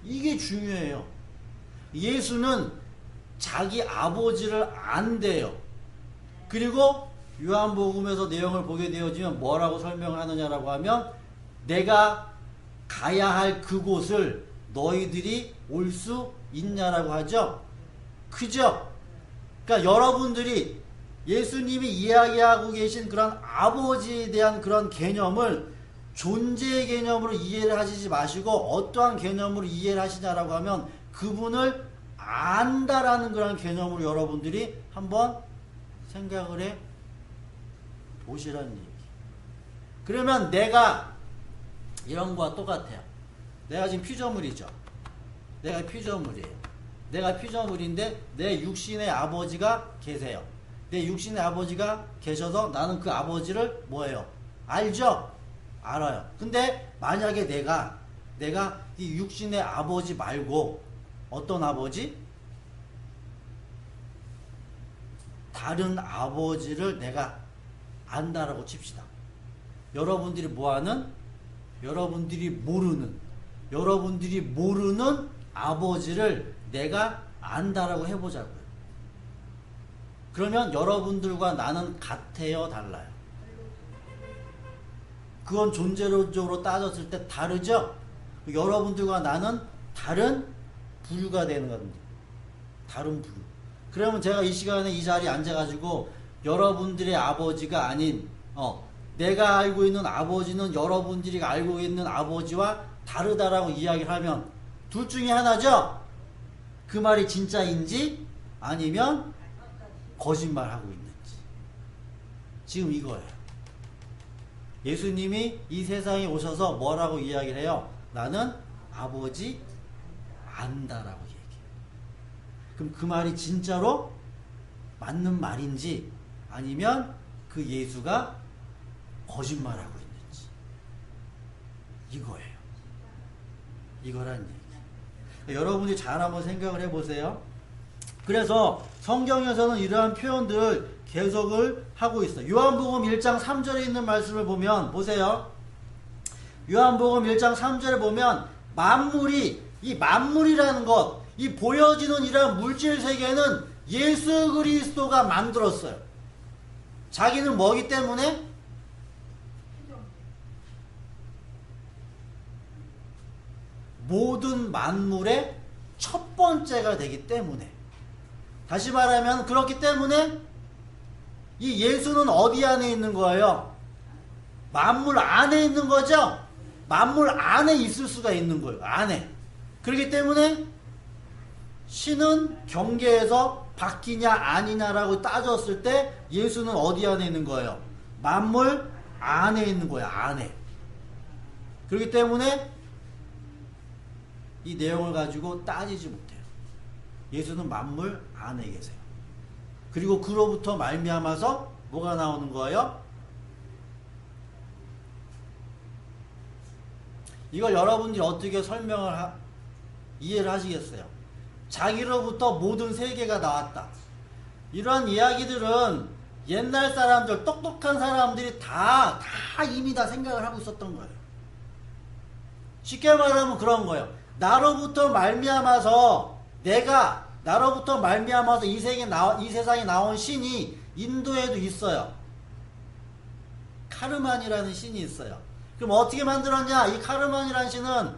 이게 중요해요. 예수는 자기 아버지를 안대요. 그리고 요한복음에서 내용을 보게 되어지면 뭐라고 설명을 하느냐라고 하면 내가 가야 할 그곳을 너희들이 올 수 있냐라고 하죠. 그죠? 그러니까 여러분들이 예수님이 이야기하고 계신 그런 아버지에 대한 그런 개념을 존재의 개념으로 이해를 하시지 마시고 어떠한 개념으로 이해를 하시냐라고 하면 그분을 안다라는 그런 개념으로 여러분들이 한번 생각을 해 보시라는 얘기. 그러면 내가 이런 거와 똑같아요. 내가 지금 피조물이죠. 내가 피조물이에요. 내가 피조물인데 내 육신의 아버지가 계세요. 내 육신의 아버지가 계셔서 나는 그 아버지를 뭐예요? 알죠? 알아요. 근데 만약에 내가 이 육신의 아버지 말고 어떤 아버지? 다른 아버지를 내가 안다라고 칩시다. 여러분들이 뭐하는? 여러분들이 모르는 아버지를 내가 안다라고 해보자고요. 그러면 여러분들과 나는 같아요, 달라요? 그건 존재론적으로 따졌을 때 다르죠? 여러분들과 나는 다른 부류가 되는 겁니다. 다른 부류. 그러면 제가 이 시간에 이 자리에 앉아가지고 여러분들의 아버지가 아닌 내가 알고 있는 아버지는 여러분들이 알고 있는 아버지와 다르다라고 이야기를 하면 둘 중에 하나죠? 그 말이 진짜인지 아니면 거짓말하고 있는지. 지금 이거예요. 예수님이 이 세상에 오셔서 뭐라고 이야기를 해요? 나는 아버지 안다라고 얘기해요. 그럼 그 말이 진짜로 맞는 말인지 아니면 그 예수가 거짓말하고 있는지. 이거예요. 이거란 얘기. 여러분이 잘 한번 생각을 해보세요. 그래서 성경에서는 이러한 표현들 계속을 하고 있어요. 요한복음 1장 3절에 있는 말씀을 보면 보세요. 요한복음 1장 3절에 보면 이 만물이라는 것, 이 보여지는 이러한 물질 세계는 예수 그리스도가 만들었어요. 자기는 뭐기 때문에? 모든 만물의 첫 번째가 되기 때문에. 다시 말하면 그렇기 때문에 이 예수는 어디 안에 있는 거예요? 만물 안에 있는 거죠? 만물 안에 있을 수가 있는 거예요. 안에. 그렇기 때문에 신은 경계에서 바뀌냐 아니냐라고 따졌을 때 예수는 어디 안에 있는 거예요? 만물 안에 있는 거예요. 안에. 그렇기 때문에 이 내용을 가지고 따지지 못해요. 예수는 만물 안에 계세요. 그리고 그로부터 말미암아서 뭐가 나오는 거예요? 이걸 여러분들이 어떻게 이해를 하시겠어요? 자기로부터 모든 세계가 나왔다. 이러한 이야기들은 옛날 사람들, 똑똑한 사람들이 다 이미 다 생각을 하고 있었던 거예요. 쉽게 말하면 그런 거예요. 나로부터 말미암아서 이 세상에 나온 신이 인도에도 있어요. 카르만이라는 신이 있어요. 그럼 어떻게 만들었냐? 이 카르만이라는 신은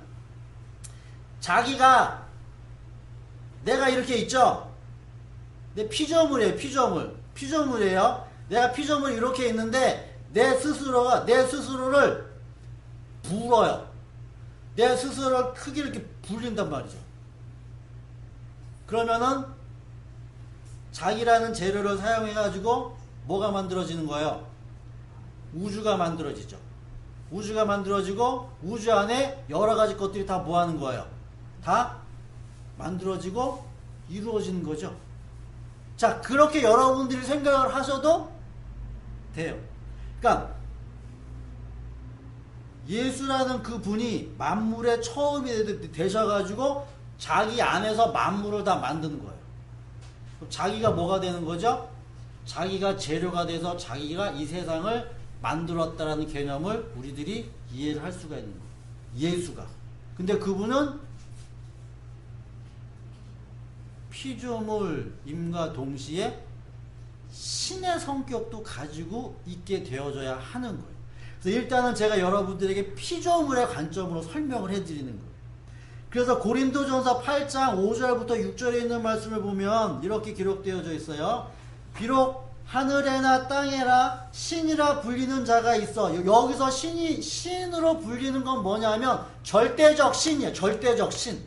내가 이렇게 있죠? 내 피조물이에요. 피조물이에요. 내가 피조물이 이렇게 있는데 내 스스로를 불어요. 내 스스로를 크게 이렇게 불린단 말이죠. 그러면은 자기라는 재료를 사용해가지고 뭐가 만들어지는 거예요? 우주가 만들어지죠. 우주가 만들어지고 우주 안에 여러 가지 것들이 다 뭐 하는 거예요? 다 만들어지고 이루어지는 거죠. 자, 그렇게 여러분들이 생각을 하셔도 돼요. 그러니까 예수라는 그 분이 만물의 처음이 되셔가지고 자기 안에서 만물을 다 만드는 거예요. 그럼 자기가 뭐가 되는 거죠? 자기가 재료가 돼서 자기가 이 세상을 만들었다라는 개념을 우리들이 이해를 할 수가 있는 거예요. 예수가. 근데 그분은 피조물임과 동시에 신의 성격도 가지고 있게 되어져야 하는 거예요. 그래서 일단은 제가 여러분들에게 피조물의 관점으로 설명을 해드리는 거예요. 그래서 고린도전서 8장 5절부터 6절에 있는 말씀을 보면 이렇게 기록되어져 있어요. 비록 하늘에나 땅에나 신이라 불리는 자가 있어. 여기서 신으로 불리는 건 뭐냐면 절대적 신이에요. 절대적 신.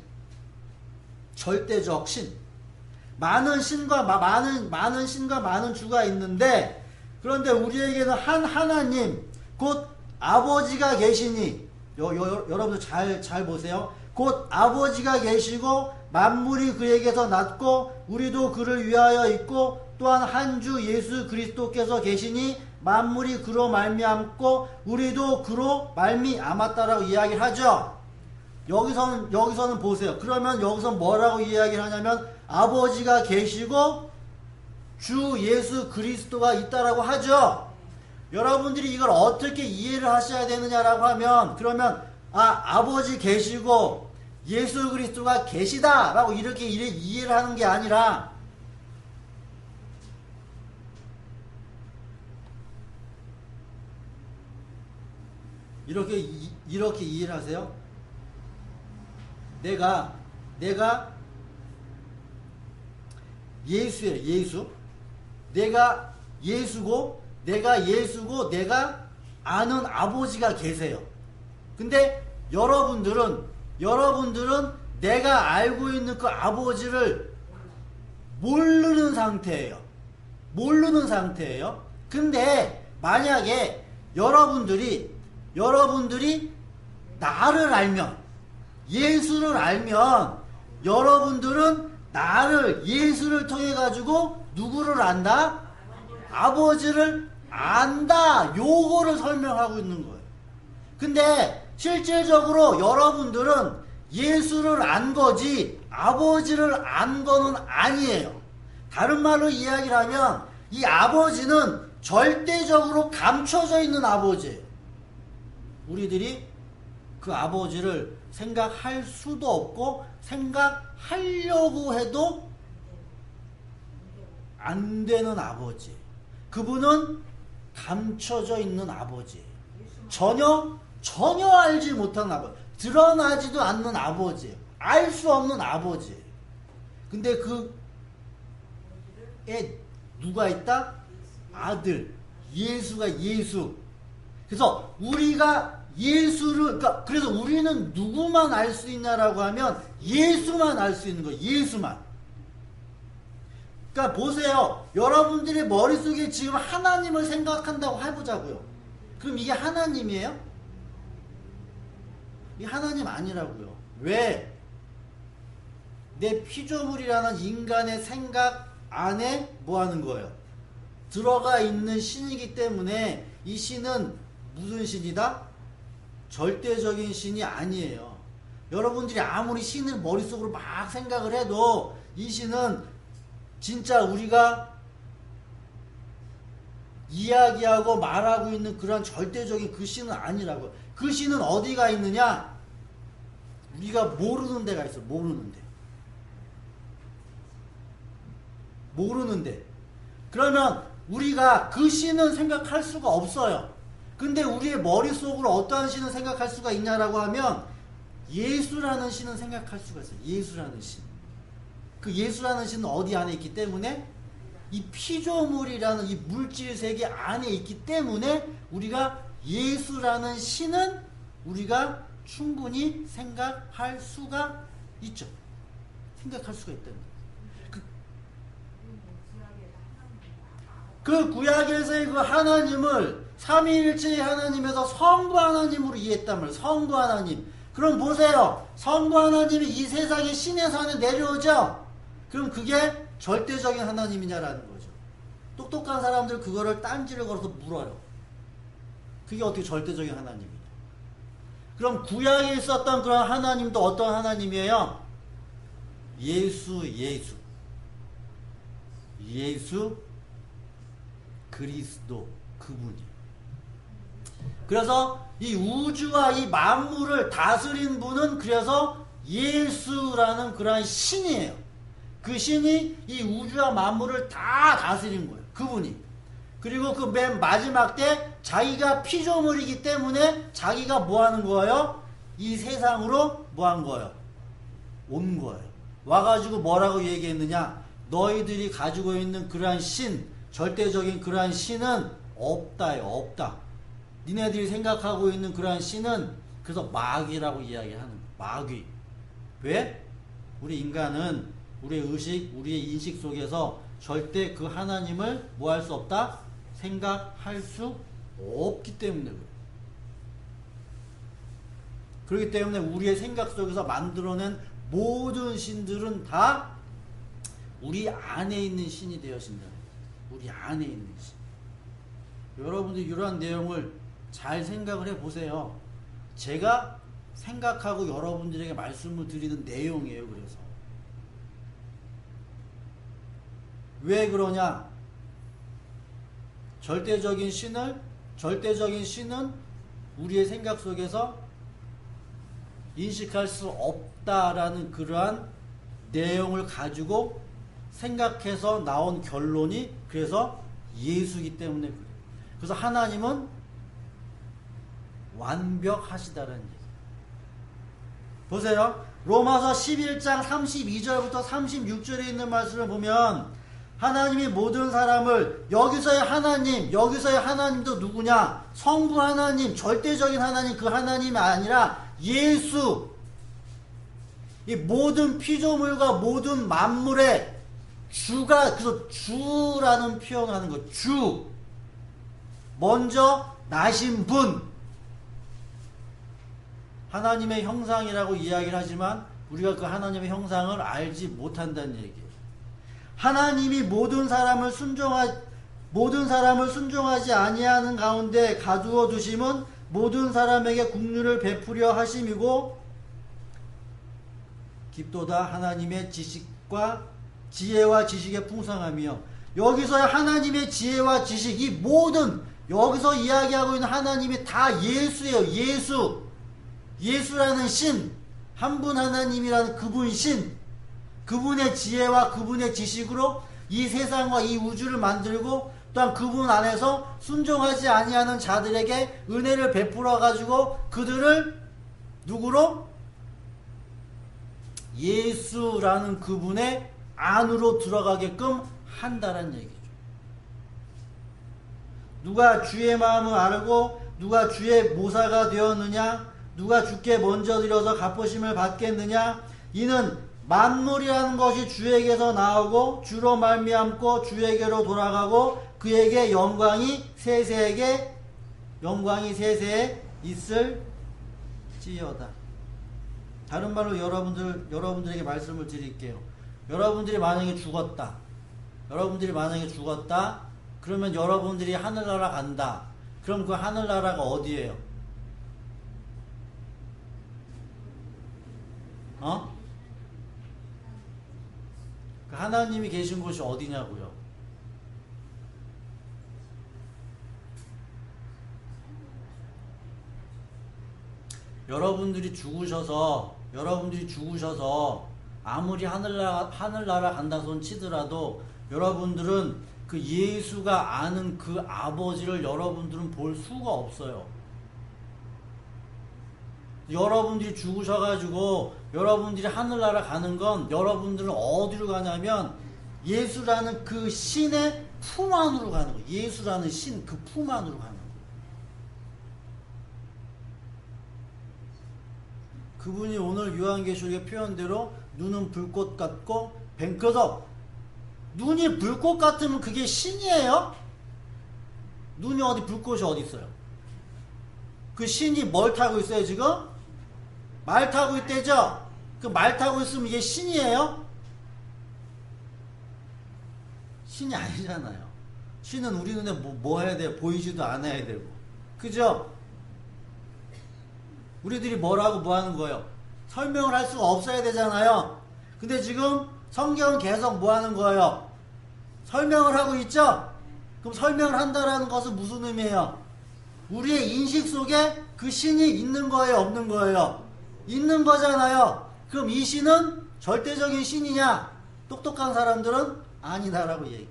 많은 신과 많은 주가 있는데, 그런데 우리에게는 한 하나님 곧 아버지가 계시니, 여러분들 잘 보세요. 곧 아버지가 계시고 만물이 그에게서 났고 우리도 그를 위하여 있고 또한 한 주 예수 그리스도께서 계시니 만물이 그로 말미암고 우리도 그로 말미암았다라고 이야기를 하죠. 여기서는 보세요. 그러면 여기서 뭐라고 이야기를 하냐면 아버지가 계시고 주 예수 그리스도가 있다라고 하죠. 여러분들이 이걸 어떻게 이해를 하셔야 되느냐라고 하면, 그러면 아버지 계시고 예수 그리스도가 계시다라고 이렇게 이해를 하는 게 아니라, 이렇게 이해를 하세요. 내가 예수예요. 예수. 내가 예수고 내가 아는 아버지가 계세요. 근데 여러분들은 내가 알고 있는 그 아버지를 모르는 상태예요. 근데 만약에 여러분들이 나를 알면, 예수를 알면, 여러분들은 예수를 통해 가지고 누구를 안다? 아버지를 안다. 요거를 설명하고 있는 거예요. 근데 실질적으로 여러분들은 예수를 안 거지 아버지를 안 거는 아니에요. 다른 말로 이야기를 하면 이 아버지는 절대적으로 감춰져 있는 아버지예요. 우리들이 그 아버지를 생각할 수도 없고 생각하려고 해도 안 되는 아버지. 그분은 감춰져 있는 아버지. 전혀 알지 못하는 아버지. 드러나지도 않는 아버지. 알 수 없는 아버지. 근데 그 애 누가 있다? 아들. 예수가 예수. 그래서 우리가 예수를, 그래서 우리는 누구만 알 수 있냐라고 하면 예수만 알 수 있는 거예요. 예수만. 그러니까 보세요. 여러분들의 머릿속에 지금 하나님을 생각한다고 해보자고요. 그럼 이게 하나님이에요? 이게 하나님 아니라고요. 왜? 내 피조물이라는 인간의 생각 안에 뭐 하는 거예요? 들어가 있는 신이기 때문에 이 신은 무슨 신이다? 절대적인 신이 아니에요. 여러분들이 아무리 신을 머릿속으로 막 생각을 해도 이 신은 진짜 우리가 이야기하고 말하고 있는 그런 절대적인 그 신은 아니라고요. 그 신은 어디가 있느냐? 우리가 모르는 데가 있어. 모르는데. 그러면 우리가 그 신은 생각할 수가 없어요. 근데 우리의 머릿속으로 어떠한 신을 생각할 수가 있냐라고 하면 예수라는 신은 생각할 수가 있어요. 예수라는 신. 그 예수라는 신은 어디 안에 있기 때문에 이 피조물이라는 이 물질 세계 안에 있기 때문에 우리가 예수라는 신은 우리가 충분히 생각할 수가 있죠. 생각할 수가 있다는 거예요. 그 구약에서의 그 하나님을 삼위일체의 하나님에서 성부 하나님으로 이해했단 말이에요. 성부 하나님. 그럼 보세요. 성부 하나님이 이 세상의 신의 산에 내려오죠. 그럼 그게 절대적인 하나님이냐라는 거죠. 똑똑한 사람들 그거를 딴지를 걸어서 물어요. 그게 어떻게 절대적인 하나님이냐. 그럼 구약에 있었던 그런 하나님도 어떤 하나님이에요? 예수 그리스도 그분이에요. 그래서 이 우주와 이 만물을 다스린 분은 그래서 예수라는 그러한 신이에요. 그 신이 이 우주와 만물을 다 다스린 거예요. 그분이. 그리고 그 맨 마지막 때 자기가 피조물이기 때문에 자기가 뭐 하는 거예요? 이 세상으로 뭐 한 거예요? 온 거예요. 와가지고 뭐라고 얘기했느냐? 너희들이 가지고 있는 그러한 신, 절대적인 그러한 신은 없다. 니네들이 생각하고 있는 그러한 신은 그래서 마귀라고 이야기하는 거예요. 마귀. 왜? 우리 인간은 우리의 의식, 우리의 인식 속에서 절대 그 하나님을 뭐 할 수 없다? 생각할 수 없기 때문에 그래요. 그렇기 때문에 우리의 생각 속에서 만들어낸 모든 신들은 다 우리 안에 있는 신이 되어진다. 우리 안에 있는 신. 여러분들이 이러한 내용을 잘 생각을 해보세요. 제가 생각하고 여러분들에게 말씀을 드리는 내용이에요. 그래서 왜 그러냐? 절대적인 신은 우리의 생각 속에서 인식할 수 없다라는 그러한 내용을 가지고 생각해서 나온 결론이 그래서 예수이기 때문에 그래요. 그래서 하나님은 완벽하시다는 얘기. 보세요. 로마서 11장 32절부터 36절에 있는 말씀을 보면 하나님이 모든 사람을 여기서의 하나님도 누구냐? 성부 하나님, 절대적인 하나님, 그 하나님이 아니라 예수. 이 모든 피조물과 모든 만물의 주가, 그래서 주라는 표현을 하는 거. 주. 먼저 나신 분. 하나님의 형상이라고 이야기를 하지만 우리가 그 하나님의 형상을 알지 못한다는 얘기예요. 하나님이 모든 사람을 순종하지 아니하는 가운데 가두어 두심은 모든 사람에게 긍휼을 베푸려 하심이고 깊도다 하나님의 지식과 지혜와 지식의 풍성함이요. 여기서 하나님의 지혜와 지식, 이 모든 여기서 이야기하고 있는 하나님이 다 예수예요. 예수. 예수라는 신, 한 분 하나님이라는 그분 신, 그분의 지혜와 그분의 지식으로 이 세상과 이 우주를 만들고 또한 그분 안에서 순종하지 아니하는 자들에게 은혜를 베풀어 가지고 그들을 누구로? 예수라는 그분의 안으로 들어가게끔 한다는 얘기죠. 누가 주의 마음을 알고 누가 주의 모사가 되었느냐, 누가 주께 먼저 드려서 갚으심을 받겠느냐, 이는 만물이라는 것이 주에게서 나오고 주로 말미암고 주에게로 돌아가고 그에게 영광이 세세에 있을지어다. 다른 말로 여러분들에게 말씀을 드릴게요. 여러분들이 만약에 죽었다. 그러면 여러분들이 하늘나라 간다. 그럼 그 하늘나라가 어디예요? 그 하나님이 계신 곳이 어디냐고요? 여러분들이 죽으셔서 아무리 하늘나라 간다 손 치더라도 여러분들은 그 예수가 아는 그 아버지를 여러분들은 볼 수가 없어요. 여러분들이 죽으셔가지고 여러분들이 하늘나라 가는 건 여러분들은 어디로 가냐면 예수라는 그 신의 품 안으로 가는 거예요. 예수라는 신 그 품 안으로 가는 거예요. 그분이 오늘 요한계시록의 표현대로 눈은 불꽃 같고 그래서 눈이 불꽃 같으면 그게 신이에요? 눈이 어디 불꽃이 어디 있어요? 그 신이 뭘 타고 있어요 지금? 말 타고 있대죠? 그 말 타고 있으면 이게 신이에요? 신이 아니잖아요. 신은 우리 눈에 뭐 해야 돼요? 보이지도 않아야 되고. 그죠? 우리들이 뭐라고 뭐 하는 거예요? 설명을 할 수가 없어야 되잖아요. 근데 지금 성경은 계속 뭐 하는 거예요? 설명을 하고 있죠? 그럼 설명을 한다라는 것은 무슨 의미예요? 우리의 인식 속에 그 신이 있는 거예요? 없는 거예요? 있는 거잖아요. 그럼 이 신은 절대적인 신이냐? 똑똑한 사람들은 아니다라고 얘기해요.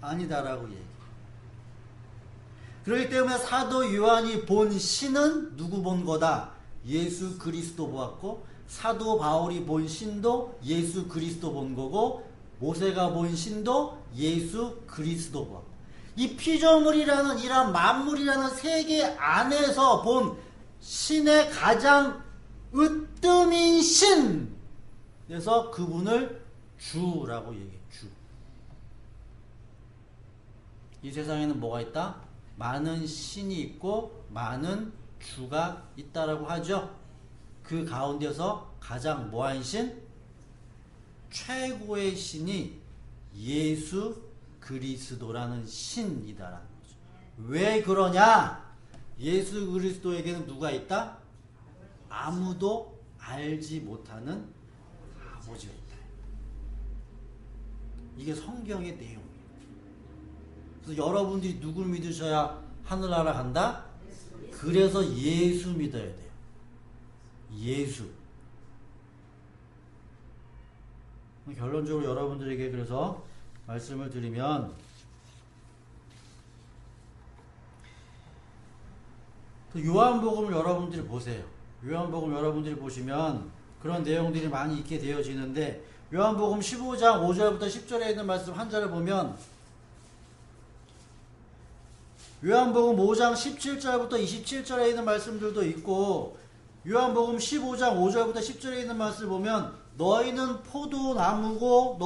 아니다라고 얘기해요. 그렇기 때문에 사도 요한이 본 신은 누구 본 거다? 예수 그리스도 보았고, 사도 바울이 본 신도 예수 그리스도 본 거고, 모세가 본 신도 예수 그리스도 보았고, 이 피조물이라는 이런 만물이라는 세계 안에서 본 신의 가장 으뜸인 신, 그래서 그분을 주라고 얘기해. 주. 이 세상에는 뭐가 있다? 많은 신이 있고 많은 주가 있다라고 하죠. 그 가운데서 가장 뭐한 신? 최고의 신이 예수 그리스도라는 신이다라는 거죠. 왜 그러냐? 예수 그리스도에게는 누가 있다? 아무도 알지 못하는 아버지가 있다. 이게 성경의 내용이에요. 그래서 여러분들이 누굴 믿으셔야 하늘나라 간다? 그래서 예수 믿어야 돼요. 예수. 결론적으로 여러분들에게 그래서 말씀을 드리면, 요한복음을 여러분들이 보세요. 요한복음 여러분들이 보시면 그런 내용들이 많이 있게 되어지는데, 요한복음 15장 5절부터 10절에 있는 말씀 한 절을 보면, 요한복음 5장 17절부터 27절에 있는 말씀들도 있고, 요한복음 15장 5절부터 10절에 있는 말씀을 보면, 너희는 포도나무고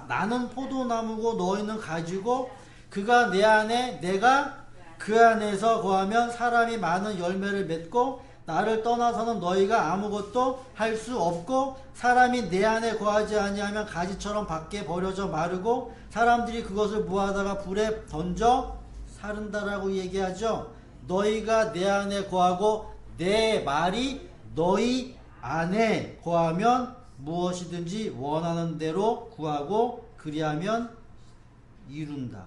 나는 포도나무고 너희는 가지고 그가 내 안에 내가 그 안에서 거하면 사람이 많은 열매를 맺고, 나를 떠나서는 너희가 아무것도 할 수 없고, 사람이 내 안에 거하지 아니하면 가지처럼 밖에 버려져 마르고 사람들이 그것을 모아다가 불에 던져 사른다라고 얘기하죠. 너희가 내 안에 거하고 내 말이 너희 안에 거하면 무엇이든지 원하는 대로 구하고 그리하면 이룬다.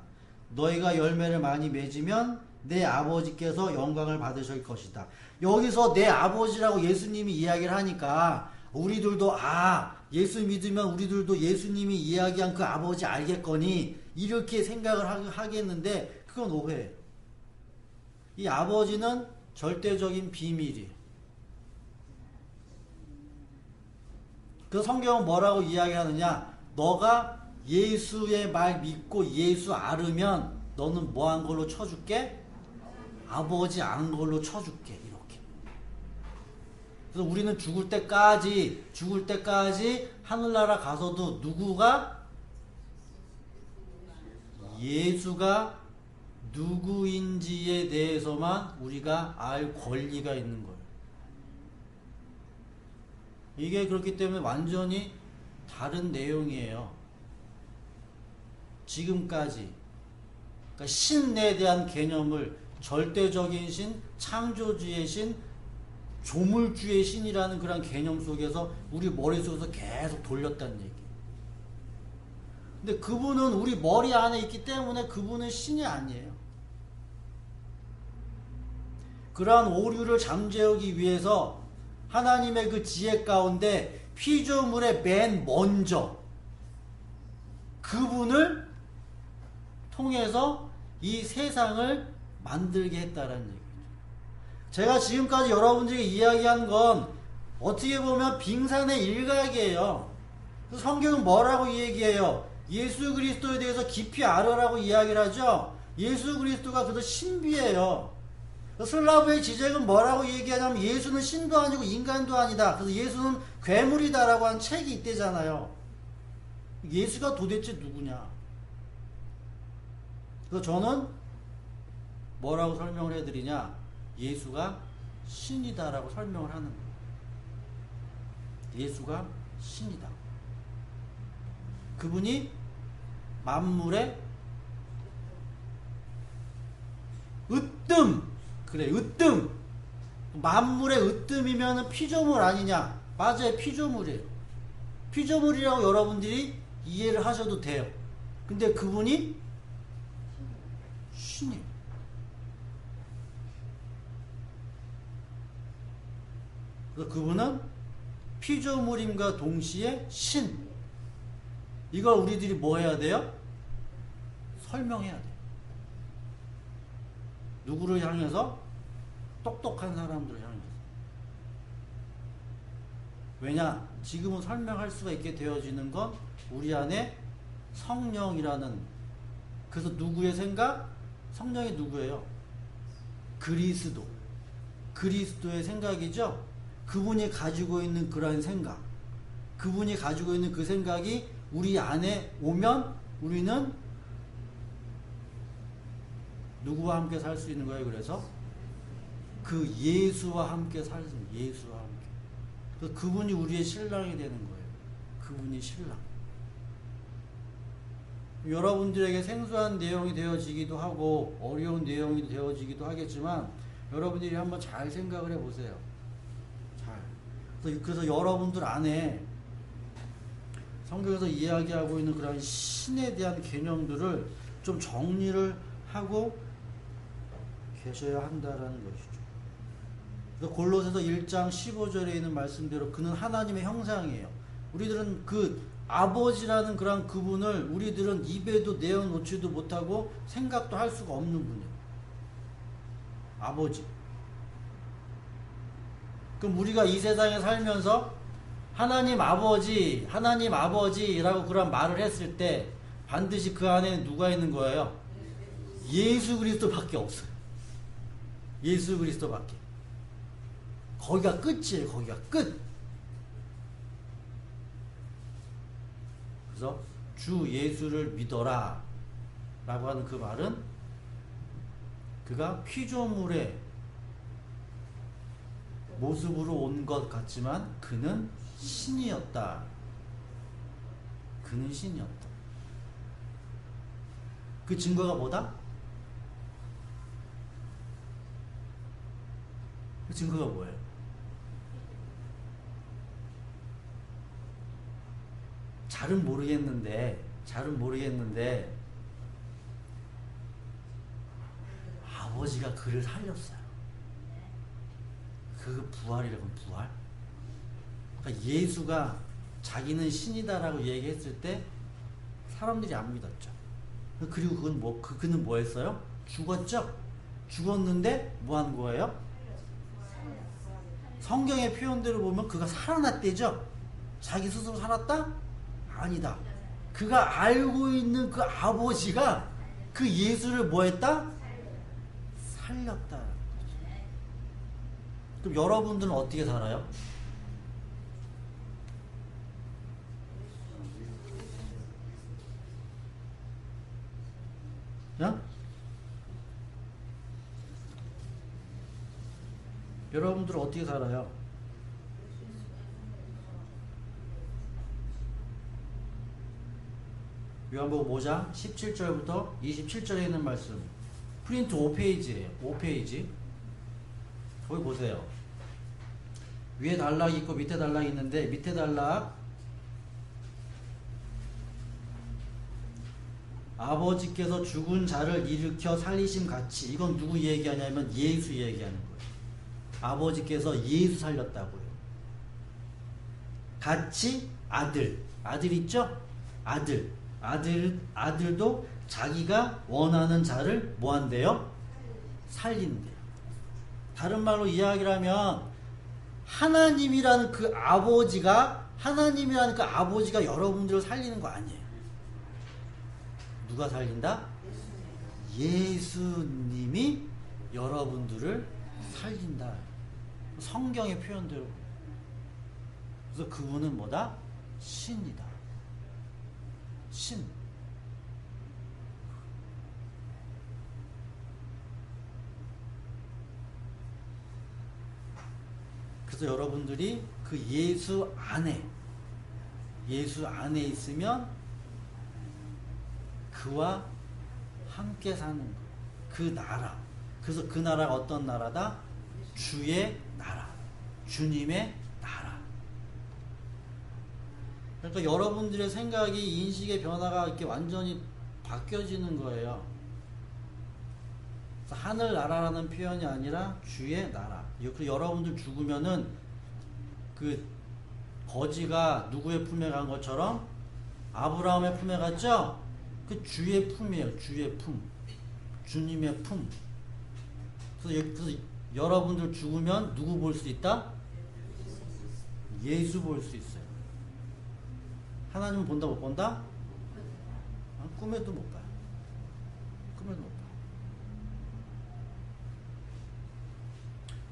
너희가 열매를 많이 맺으면 내 아버지께서 영광을 받으실 것이다. 여기서 내 아버지라고 예수님이 이야기를 하니까 우리들도 예수 믿으면 우리들도 예수님이 이야기한 그 아버지 알겠거니 이렇게 생각을 하겠는데 그건 오해예요. 이 아버지는 절대적인 비밀이에요. 그 성경은 뭐라고 이야기하느냐? 너가 예수의 말 믿고 예수 알으면 너는 뭐 한 걸로 쳐줄게? 아버지 안 걸로 쳐줄게. 이렇게. 그래서 우리는 죽을 때까지 하늘나라 가서도 누구가? 예수가 누구인지에 대해서만 우리가 알 권리가 있는 거예요. 이게 그렇기 때문에 완전히 다른 내용이에요. 지금까지 그러니까 신에 대한 개념을 절대적인 신, 창조주의 신, 조물주의 신이라는 그런 개념 속에서 우리 머릿속에서 계속 돌렸다는 얘기예요. 근데 그분은 우리 머리 안에 있기 때문에 그분은 신이 아니에요. 그러한 오류를 잠재우기 위해서 하나님의 그 지혜 가운데 피조물의 맨 먼저 그분을 통해서 이 세상을 만들게 했다라는 얘기죠. 제가 지금까지 여러분들에게 이야기한 건 어떻게 보면 빙산의 일각이에요. 성경은 뭐라고 얘기해요? 예수 그리스도에 대해서 깊이 알으라고 이야기를 하죠. 예수 그리스도가 그저 신비예요. 슬라브의 지적은 뭐라고 얘기하냐면 예수는 신도 아니고 인간도 아니다. 그래서 예수는 괴물이다라고 한 책이 있대잖아요. 예수가 도대체 누구냐? 그래서 저는 뭐라고 설명을 해드리냐? 예수가 신이다라고 설명을 하는 거예요. 예수가 신이다. 그분이 만물의 으뜸! 그래, 으뜸! 만물의 으뜸이면 피조물 아니냐? 맞아요, 피조물이에요. 피조물이라고 여러분들이 이해를 하셔도 돼요. 근데 그분이 신이에요. 그래서 그분은 피조물임과 동시에 신. 이걸 우리들이 뭐 해야 돼요? 설명해야 돼요. 누구를 향해서? 똑똑한 사람들을 향해서. 왜냐? 지금은 설명할 수가 있게 되어지는 건 우리 안에 성령이라는, 그래서 누구의 생각? 성령이 누구예요? 그리스도. 그리스도의 생각이죠? 그분이 가지고 있는 그러한 생각, 그분이 가지고 있는 그 생각이 우리 안에 오면 우리는 누구와 함께 살 수 있는 거예요? 그래서 그 예수와 함께 살 수 있는, 예수와 함께. 그래서 그분이 우리의 신랑이 되는 거예요. 그분이 신랑. 여러분들에게 생소한 내용이 되어지기도 하고 어려운 내용이 되어지기도 하겠지만 여러분들이 한번 잘 생각을 해보세요. 잘. 그래서 여러분들 안에 성경에서 이야기하고 있는 그런 신에 대한 개념들을 좀 정리를 하고 계셔야 한다라는 것이죠. 그래서 골로새서 1장 15절에 있는 말씀대로 그는 하나님의 형상이에요. 우리들은 그 아버지라는 그런 그분을 우리들은 입에도 내어놓지도 못하고 생각도 할 수가 없는 분이에요. 아버지. 그럼 우리가 이 세상에 살면서 하나님 아버지라고 그런 말을 했을 때 반드시 그 안에 누가 있는 거예요? 예수 그리스도밖에 없어요. 예수 그리스도밖에. 거기가 끝이에요. 거기가 끝. 그래서 주 예수를 믿어라 라고 하는 그 말은 그가 피조물의 모습으로 온 것 같지만 그는 신이었다. 그는 신이었다. 그 증거가 뭐다? 그 증거가 뭐예요? 잘은 모르겠는데 아버지가 그를 살렸어요. 그 부활이라고. 부활. 그러니까 예수가 자기는 신이다라고 얘기했을 때 사람들이 안 믿었죠. 그리고 그는 뭐 했어요? 죽었죠? 죽었는데 뭐 한 거예요? 성경의 표현대로 보면 그가 살아났대죠? 자기 스스로 살았다? 아니다. 그가 알고 있는 그 아버지가 그 예수를 뭐 했다? 살렸다. 그럼 여러분들은 어떻게 살아요? 야? 여러분들은 어떻게 살아요? 요한복음 5장 17절부터 27절에 있는 말씀. 프린트 5페이지예요. 5페이지. 거기 보세요. 위에 단락이 있고 밑에 단락이 있는데 밑에 단락 아버지께서 죽은 자를 일으켜 살리심 같이. 이건 누구 얘기하냐면 예수 얘기하는 거예요. 아버지께서 예수 살렸다고요. 같이 아들 있죠? 아들도 자기가 원하는 자를 뭐 한대요? 살린대요. 다른 말로 이야기를 하면 하나님이라는 그 아버지가 여러분들을 살리는 거 아니에요. 누가 살린다? 예수님이 여러분들을 살린다. 성경의 표현대로. 그래서 그분은 뭐다? 신이다. 신. 그래서 여러분들이 그 예수 안에 있으면 그와 함께 사는 거. 그 나라. 그래서 그 나라가 어떤 나라다? 주의 나라. 주님의 나라. 그러니까 여러분들의 생각이, 인식의 변화가 이렇게 완전히 바뀌어지는 거예요. 그래서 하늘나라라는 표현이 아니라 주의 나라. 그리고 여러분들 죽으면은 그 거지가 누구의 품에 간 것처럼 아브라함의 품에 갔죠? 그 주의 품이에요. 주의 품. 주님의 품. 그래서 여러분들 죽으면 누구 볼 수 있다? 예수 볼 수 있어요. 하나님은 본다 못 본다? 꿈에도 못 봐요. 꿈에도 못 봐요.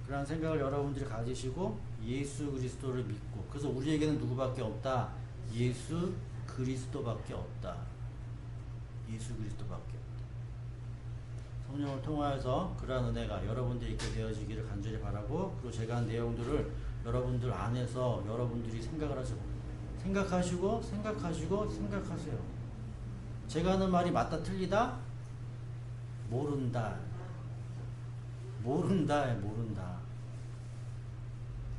그런 생각을 여러분들이 가지시고 예수 그리스도를 믿고, 그래서 우리에게는 누구밖에 없다? 예수 그리스도밖에 없다. 예수 그리스도밖에 없다. 성령을 통하여서 그러한 은혜가 여러분들이 있게 되어지기를 간절히 바라고, 그리고 제가 한 내용들을 여러분들 안에서 여러분들이 생각하시고 생각하세요. 제가 하는 말이 맞다 틀리다? 모른다.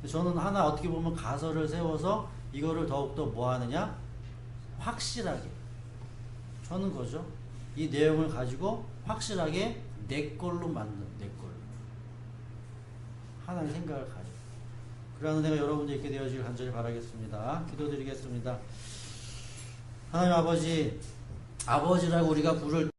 저는 하나 어떻게 보면 가설을 세워서 이거를 더욱더 뭐 하느냐? 확실하게. 저는 거죠. 이 내용을 가지고 확실하게 내 걸로 만든, 내 걸로. 하나의 생각을 가지고. 그러한 은혜가 여러분들 있게 되어지길 간절히 바라겠습니다. 기도드리겠습니다. 하나님 아버지라고 우리가 부를